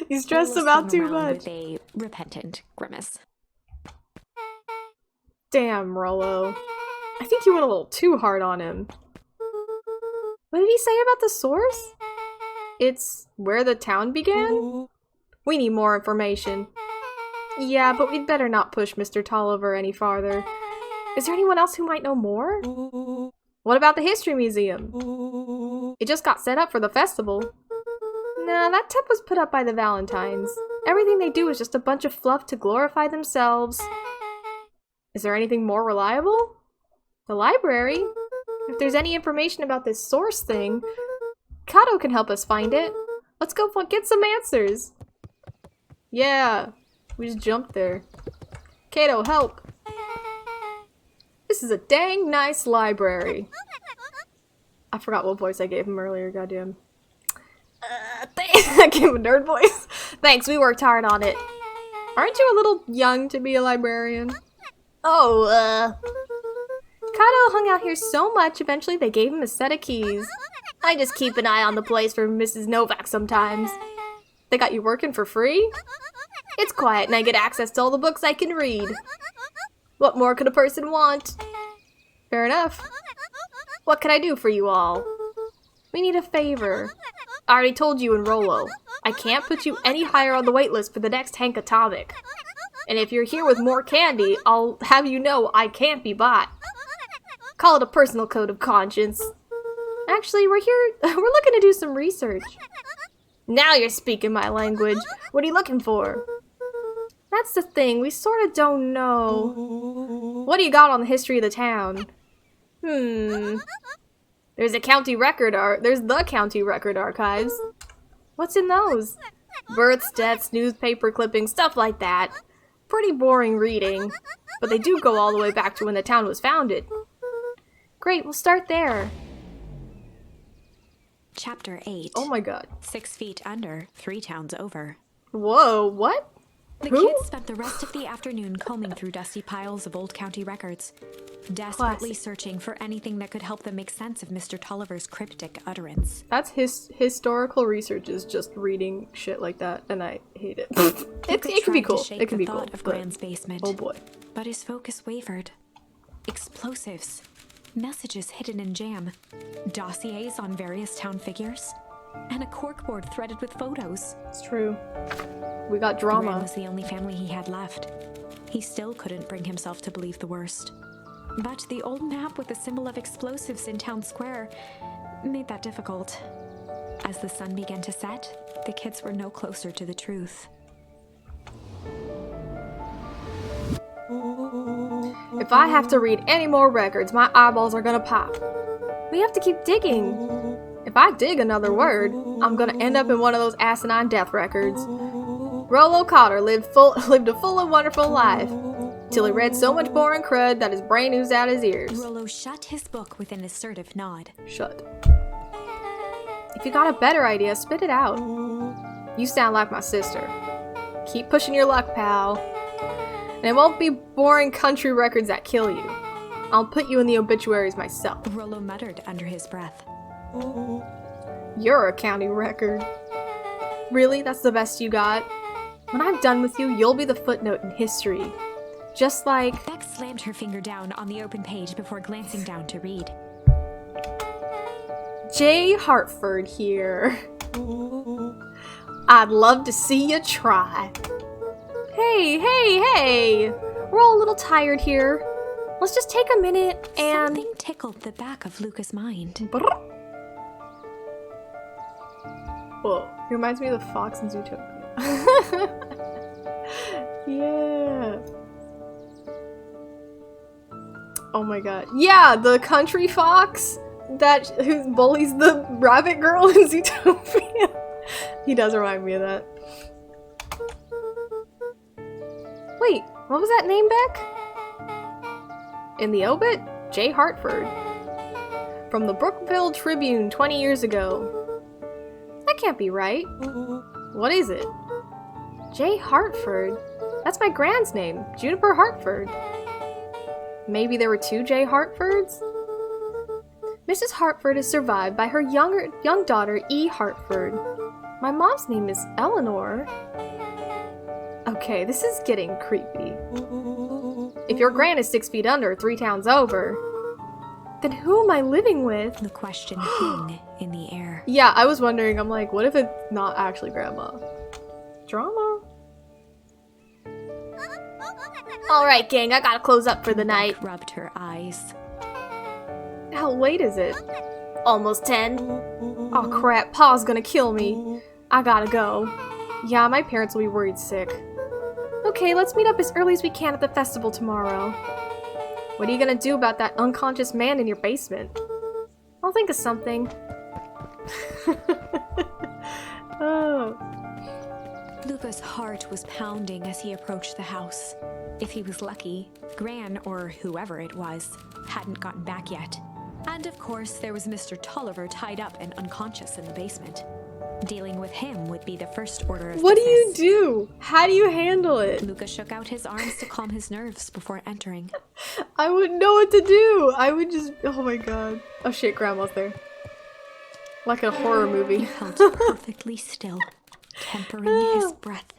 Speaker 1: He stressed
Speaker 2: Rollo
Speaker 1: about
Speaker 2: swung
Speaker 1: too
Speaker 2: around
Speaker 1: much.
Speaker 2: with a repentant grimace.
Speaker 1: Damn, Rollo. I think you went a little too hard on him. What did he say about the source? It's where the town began? We need more information. Yeah, but we'd better not push Mr. Tolliver any farther. Is there anyone else who might know more? What about the History Museum? It just got set up for the festival. Nah, that tip was put up by the Valentines. Everything they do is just a bunch of fluff to glorify themselves. Is there anything more reliable? The library? If there's any information about this source thing, Kato can help us find it. Let's go get some answers. Yeah, we just jumped there. Kato, help. This is a dang nice library. I forgot what voice I gave him earlier, goddamn. I gave him a nerd voice. Thanks, we worked hard on it. Aren't you a little young to be a librarian? Oh, Kato hung out here so much, eventually they gave him a set of keys. I just keep an eye on the place for Mrs. Novak sometimes. They got you working for free? It's quiet and I get access to all the books I can read. What more could a person want? Fair enough. What can I do for you all? We need a favor. I already told you and Rollo. I can't put you any higher on the waitlist for the next Hank Atomic. And if you're here with more candy, I'll have you know I can't be bought. Call it a personal code of conscience. Actually, we're looking to do some research. Now you're speaking my language. What are you looking for? That's the thing, we sort of don't know. What do you got on the history of the town? There's the county record archives. What's in those? Births, deaths, newspaper clippings, stuff like that. Pretty boring reading, but they do go all the way back to when the town was founded. Great, we'll start there.
Speaker 2: Chapter 8.
Speaker 1: Oh my god.
Speaker 2: 6 feet under, 3 towns over.
Speaker 1: Whoa, what?
Speaker 2: The
Speaker 1: Who?
Speaker 2: kids spent the rest of the afternoon combing through dusty piles of old county records, desperately
Speaker 1: Classic.
Speaker 2: searching for anything that could help them make sense of Mr. Tolliver's cryptic utterance.
Speaker 1: That's historical research is just reading shit like that, and I hate it. it can be cool. It can be cool.
Speaker 2: Thought of
Speaker 1: But,
Speaker 2: Gran's basement,
Speaker 1: oh boy.
Speaker 2: but his focus wavered. Explosives. messages hidden in jam, dossiers on various town figures, and a corkboard threaded with photos.
Speaker 1: It's true. We got
Speaker 2: Gran
Speaker 1: drama.
Speaker 2: was the only family he had left. He still couldn't bring himself to believe the worst. But the old map with the symbol of explosives in town square made that difficult. As the sun began to set, the kids were no closer to the truth.
Speaker 1: If I have to read any more records, my eyeballs are gonna pop. We have to keep digging. If I dig another word, I'm gonna end up in one of those asinine death records. Rollo Cotter lived a full and wonderful life, till he read so much boring crud that his brain oozed out his ears.
Speaker 2: Rollo shut his book with an assertive nod.
Speaker 1: Shut. If you got a better idea, spit it out. You sound like my sister. Keep pushing your luck, pal. And it won't be boring country records that kill you. I'll put you in the obituaries myself.
Speaker 2: Rollo muttered under his breath.
Speaker 1: You're a county record. Really? That's the best you got? When I'm done with you, you'll be the footnote in history. Just like...
Speaker 2: Beck slammed her finger down on the open page before glancing down to read.
Speaker 1: J. Hartford here. I'd love to see you try. Hey! We're all a little tired here. Let's just take a minute and...
Speaker 2: Something tickled the back of Luca's mind.
Speaker 1: Whoa, he reminds me of the fox in Zootopia. Yeah. Oh my god. Yeah, the country fox who bullies the rabbit girl in Zootopia. He does remind me of that. Wait, what was that name, Beck? In the obit? J. Hartford. From the Brookville Tribune 20 years ago. That can't be right. What is it? J. Hartford? That's my grand's name, Juniper Hartford. Maybe there were two J. Hartfords? Mrs. Hartford is survived by her young daughter, E. Hartford. My mom's name is Eleanor. Okay, this is getting creepy. If your gran is 6 feet under, 3 towns over, then who am I living with?
Speaker 2: The question hung in the air.
Speaker 1: Yeah, I was wondering, I'm like, what if it's not actually grandma? Drama? Alright, gang, I gotta close up for the night.
Speaker 2: Beck rubbed her eyes.
Speaker 1: How late is it? Almost 10. Oh crap, Pa's gonna kill me. I gotta go. Yeah, my parents will be worried sick. Okay, let's meet up as early as we can at the festival tomorrow. What are you gonna do about that unconscious man in your basement? I'll think of something. Oh.
Speaker 2: Luca's heart was pounding as he approached the house. If he was lucky, Gran, or whoever it was, hadn't gotten back yet. And of course, there was Mr. Tolliver tied up and unconscious in the basement. Dealing with him would be the first order of
Speaker 1: What do you
Speaker 2: business.
Speaker 1: do? How do you handle it?
Speaker 2: Luca shook out his arms to calm his nerves before entering.
Speaker 1: I wouldn't know what to do. I would just... Oh my god. Oh shit, Grandma's there. Like a horror movie.
Speaker 2: He held perfectly still, tempering his breath,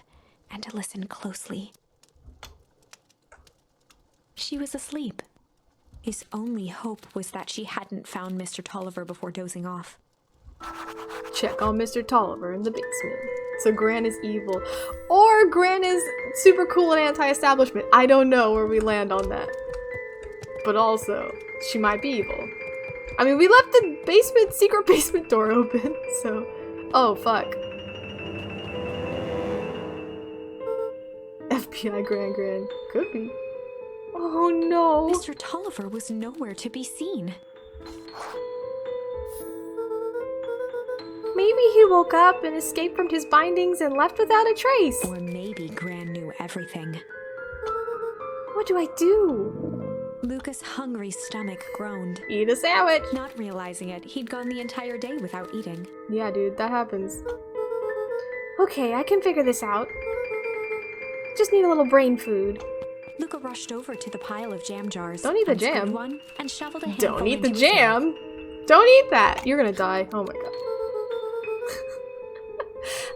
Speaker 2: and listened closely. She was asleep. His only hope was that she hadn't found Mr. Tolliver before dozing off.
Speaker 1: Check on Mr. Tolliver in the basement. So Gran is evil. Or Gran is super cool and anti-establishment. I don't know where we land on that. But also, she might be evil. I mean, we left the secret basement door open, so... Oh, fuck. FBI Gran. Could be. Oh no.
Speaker 2: Mr. Tolliver was nowhere to be seen.
Speaker 1: Maybe he woke up and escaped from his bindings and left without a trace.
Speaker 2: Or maybe Gran knew everything.
Speaker 1: What do I do?
Speaker 2: Luca's hungry stomach groaned.
Speaker 1: Eat a sandwich.
Speaker 2: Not realizing it, he'd gone the entire day without eating.
Speaker 1: Yeah, dude, that happens. Okay, I can figure this out. Just need a little brain food.
Speaker 2: Luca rushed over to the pile of jam jars.
Speaker 1: Don't eat the
Speaker 2: unscrewed
Speaker 1: jam.
Speaker 2: One and shoveled a handful
Speaker 1: Don't eat the
Speaker 2: into his
Speaker 1: jam.
Speaker 2: mouth.
Speaker 1: Don't eat that. You're gonna die. Oh my god.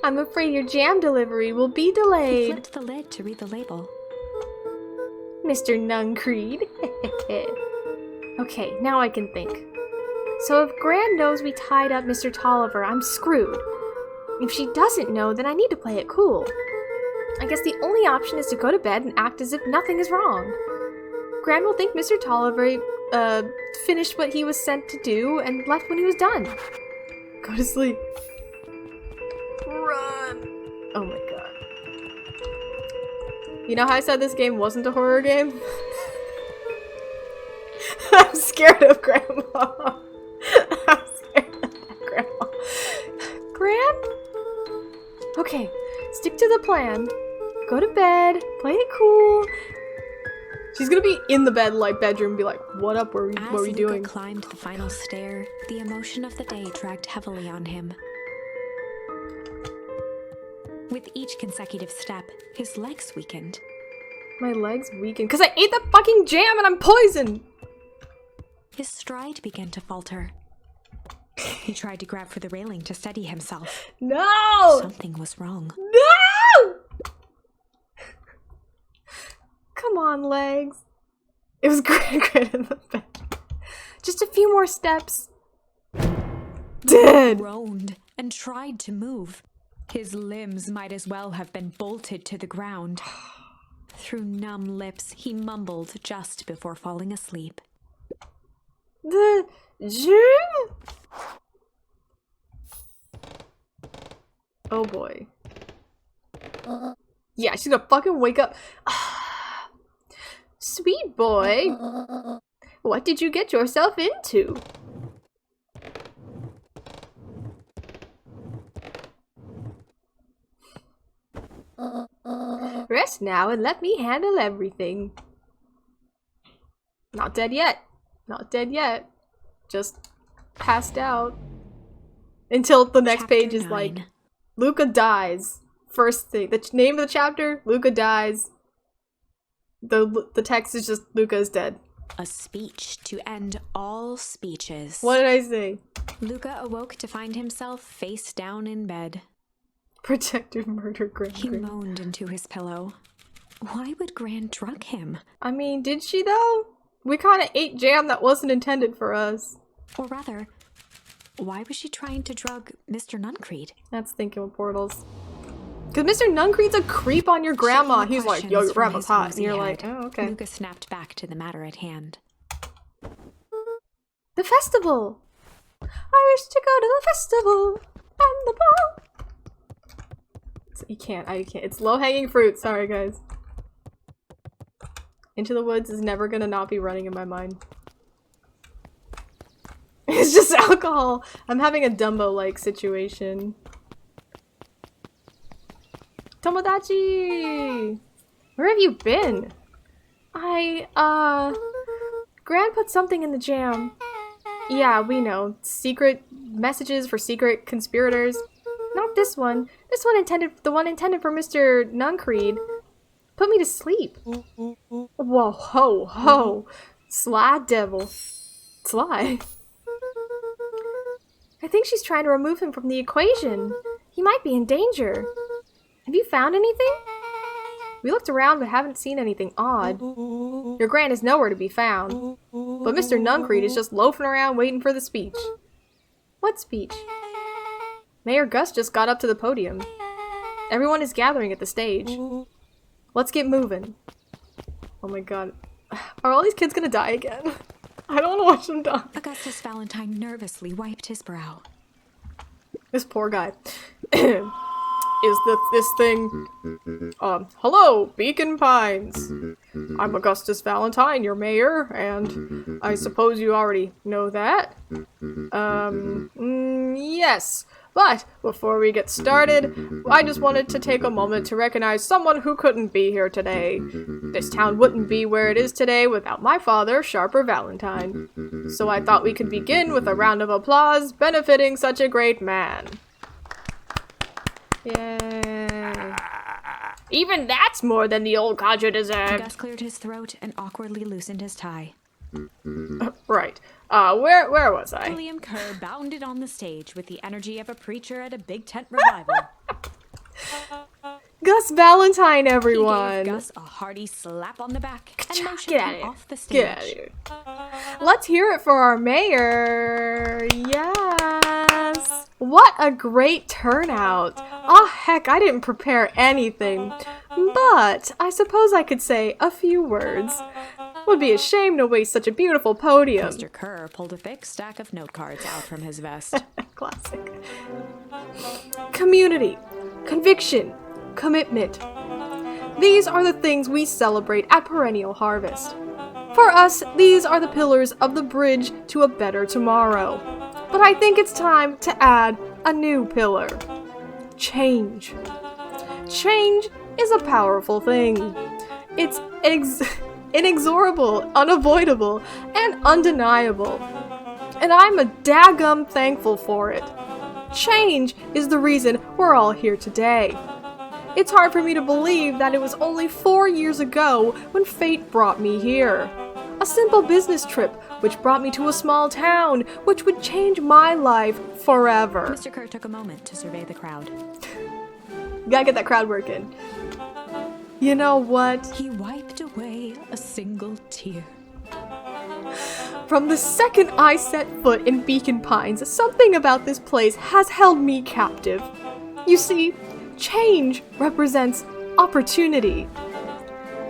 Speaker 1: I'm afraid your jam delivery will be
Speaker 2: He
Speaker 1: delayed.
Speaker 2: flipped the lid to read the label.
Speaker 1: Mr. Nuncreed. Okay, now I can think. So if Gran knows we tied up Mr. Tolliver, I'm screwed. If she doesn't know, then I need to play it cool. I guess the only option is to go to bed and act as if nothing is wrong. Gran will think Mr. Tolliver, finished what he was sent to do and left when he was done. Go to sleep. Run! Oh my god. You know how I said this game wasn't a horror game? I'm scared of Grandma. I'm scared of Grandma. Gran? Okay, stick to the plan. Go to bed, play it cool. She's gonna be in the bed, like, bedroom, and be like, what up, what were you doing?
Speaker 2: As Luca climbed the final stair, the emotion of the day dragged heavily on him. With each consecutive step, his legs weakened.
Speaker 1: My legs weakened because I ate the fucking jam and I'm poisoned!
Speaker 2: His stride began to falter. He tried to grab for the railing to steady himself.
Speaker 1: No!
Speaker 2: Something was wrong.
Speaker 1: No! Come on, legs. It was great in the bed. Just a few more steps. Dead!
Speaker 2: He groaned and tried to move. His limbs might as well have been bolted to the ground. Through numb lips, he mumbled just before falling asleep.
Speaker 1: The gym? Oh boy. Yeah, she's gonna fucking wake up. Sweet boy. What did you get yourself into? Rest now and let me handle everything. Not dead yet. Not dead yet. Just passed out. Until the next
Speaker 2: Chapter
Speaker 1: page is
Speaker 2: 9.
Speaker 1: like, Luca dies. First thing. The name of the chapter, Luca dies. The text is just, Luca is dead.
Speaker 2: A speech to end all speeches.
Speaker 1: What did I say?
Speaker 2: Luca awoke to find himself face down in bed.
Speaker 1: Protective murder, Gran.
Speaker 2: He moaned into his pillow. Why would Gran drug him?
Speaker 1: I mean, did she though? We kind of ate jam that wasn't intended for us.
Speaker 2: Or rather, why was she trying to drug Mr. Nuncreed?
Speaker 1: That's thinking with portals. Because Mr. Nuncreed's a creep on your grandma. He's like, yo, your grandma's hot. And you're like, oh, okay.
Speaker 2: Luca snapped back to the matter at hand.
Speaker 1: The festival! I wish to go to the festival and the ball. You can't. It's low-hanging fruit. Sorry, guys. Into the Woods is never gonna not be running in my mind. It's just alcohol. I'm having a Dumbo-like situation. Tomodachi! Where have you been? Gran put something in the jam. Yeah, we know. Secret messages for secret conspirators. Not this one. This one the one intended for Mr. Nuncreed. Put me to sleep. Whoa, ho, ho. Sly devil. Sly. I think she's trying to remove him from the equation. He might be in danger. Have you found anything? We looked around but haven't seen anything odd. Your Gran is nowhere to be found. But Mr. Nuncreed is just loafing around waiting for the speech. What speech? Mayor Gus just got up to the podium. Everyone is gathering at the stage. Let's get moving. Oh my god. Are all these kids gonna die again? I don't want to watch them die.
Speaker 2: Augustus Valentine nervously wiped his brow.
Speaker 1: This poor guy. Is this thing... hello, Beacon Pines. I'm Augustus Valentine, your mayor, and I suppose you already know that. Yes. But before we get started, I just wanted to take a moment to recognize someone who couldn't be here today. This town wouldn't be where it is today without my father, Sharper Valentine. So I thought we could begin with a round of applause benefiting such a great man. Yay. Even that's more than the old codger deserved.
Speaker 2: Gus cleared his throat and awkwardly loosened his tie.
Speaker 1: Right. Where was I?
Speaker 2: William Kerr bounded on the stage with the energy of a preacher at a big tent revival.
Speaker 1: Gus Valentine,
Speaker 2: He
Speaker 1: everyone.
Speaker 2: gave Gus a hearty slap on the back and motioned
Speaker 1: Get out of
Speaker 2: him
Speaker 1: here.
Speaker 2: off the stage.
Speaker 1: Get out of here. Let's hear it for our mayor. Yes. What a great turnout. Oh, heck, I didn't prepare anything. But I suppose I could say a few words. Would be a shame to waste such a beautiful podium.
Speaker 2: Mr. Kerr pulled a thick stack of note cards out from his vest.
Speaker 1: Classic. Community, conviction, commitment. These are the things we celebrate at Perennial Harvest. For us, these are the pillars of the bridge to a better tomorrow. But I think it's time to add a new pillar. Change. Change is a powerful thing. It's inexorable, unavoidable, and undeniable. And I'm a daggum thankful for it. Change is the reason we're all here today. It's hard for me to believe that it was only 4 years ago when fate brought me here. A simple business trip which brought me to a small town which would change my life forever.
Speaker 2: Mr. Kerr took a moment to survey the crowd.
Speaker 1: Gotta get that crowd working. You know what?
Speaker 2: He wiped away a single tear.
Speaker 1: From the second I set foot in Beacon Pines, something about this place has held me captive. You see, change represents opportunity.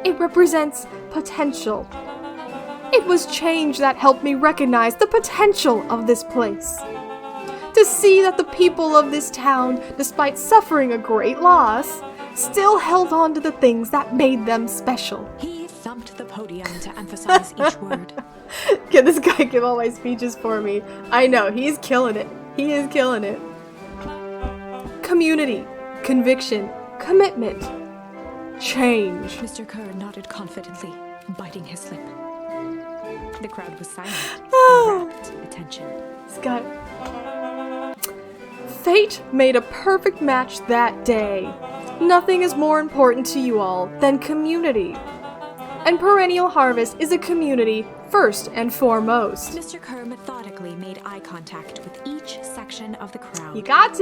Speaker 1: It represents potential. It was change that helped me recognize the potential of this place. To see that the people of this town, despite suffering a great loss, still held on to the things that made them special.
Speaker 2: He thumped the podium to emphasize each word.
Speaker 1: Can this guy give all my speeches for me? I know, he's killing it. He is killing it. Community, conviction, commitment, change.
Speaker 2: Mr. Kerr nodded confidently, biting his lip. The crowd was silent in rapt attention.
Speaker 1: This guy. Fate made a perfect match that day. Nothing is more important to you all than community. And Perennial Harvest is a community first and foremost.
Speaker 2: Mr. Kerr methodically made eye contact with each section of the crowd.
Speaker 1: You gotta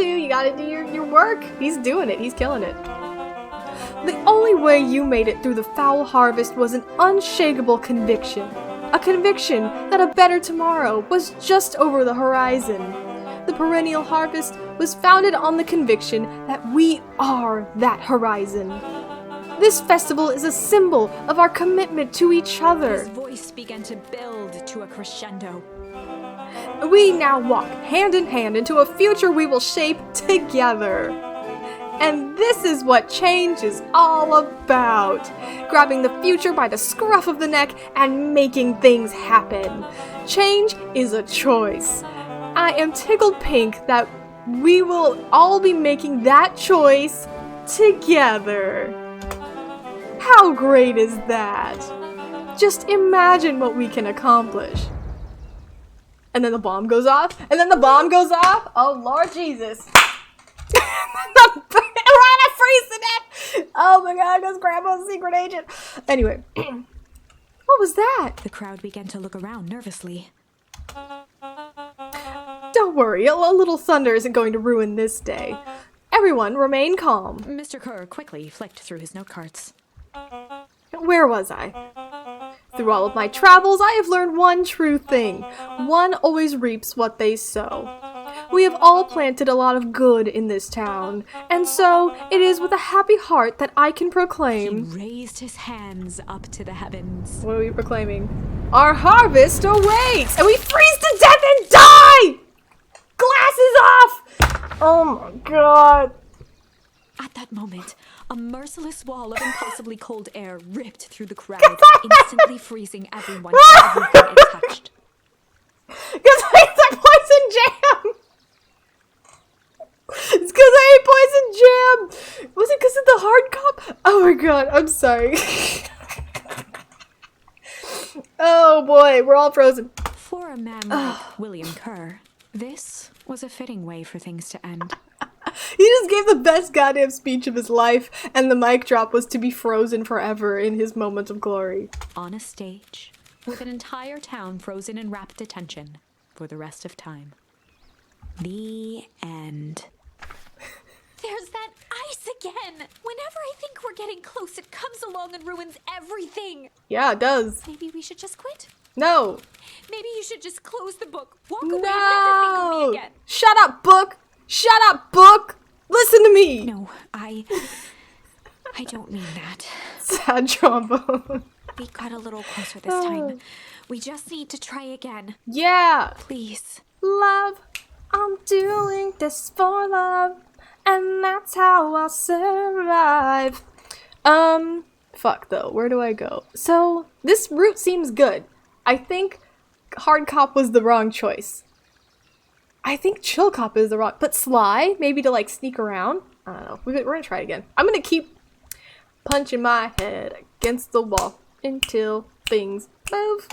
Speaker 1: do your work. He's doing it, he's killing it. The only way you made it through the foul harvest was an unshakable conviction. A conviction that a better tomorrow was just over the horizon. The Perennial Harvest was founded on the conviction that we are that horizon. This festival is a symbol of our commitment to each other.
Speaker 2: His voice began to build to a crescendo.
Speaker 1: We now walk hand in hand into a future we will shape together. And this is what change is all about. Grabbing the future by the scruff of the neck and making things happen. Change is a choice. I am tickled pink that we will all be making that choice together. How great is that? Just imagine what we can accomplish. And then the bomb goes off, and then the bomb goes off. Oh, Lord Jesus. Rana freeze to death! Oh my god, that's Grandma's secret agent. Anyway, what was that?
Speaker 2: The crowd began to look around nervously.
Speaker 1: Don't worry, a little thunder isn't going to ruin this day. Everyone, remain calm.
Speaker 2: Mr. Kerr quickly flicked through his note cards.
Speaker 1: Where was I? Through all of my travels, I have learned one true thing. One always reaps what they sow. We have all planted a lot of good in this town, and so it is with a happy heart that I can proclaim...
Speaker 2: He raised his hands up to the heavens.
Speaker 1: What are we proclaiming? Our harvest awaits! And we freeze to death and die! Glasses off! Oh my god.
Speaker 2: At that moment, a merciless wall of impossibly cold air ripped through the crowd, instantly freezing everyone and everything it touched.
Speaker 1: Because I ate that poison jam! It's because I ate poison jam! Was it because of the hard cup? Oh my god, I'm sorry. Oh boy, we're all frozen.
Speaker 2: For a man like William Kerr, this was a fitting way for things to end.
Speaker 1: He just gave the best goddamn speech of his life, and the mic drop was to be frozen forever in his moment of glory.
Speaker 2: On a stage, with an entire town frozen in rapt attention for the rest of time. The end.
Speaker 3: There's that ice again! Whenever I think we're getting close, it comes along and ruins everything!
Speaker 1: Yeah, it does.
Speaker 3: Maybe we should just quit?
Speaker 1: No.
Speaker 3: Maybe should just close the book, walk away, and never think of me again.
Speaker 1: Shut up, book! Shut up, book! Listen to me!
Speaker 2: No, I don't mean that.
Speaker 1: Sad trombone.
Speaker 2: We got a little closer this time. We just need to try again.
Speaker 1: Yeah!
Speaker 2: Please.
Speaker 1: Love, I'm doing this for love, and that's how I'll survive. Fuck though, where do I go? So, this route seems good. I think hard cop was the wrong choice. I think chill cop is the wrong, but sly, maybe to like sneak around? I don't know, we're gonna try it again. I'm gonna keep punching my head against the wall until things move.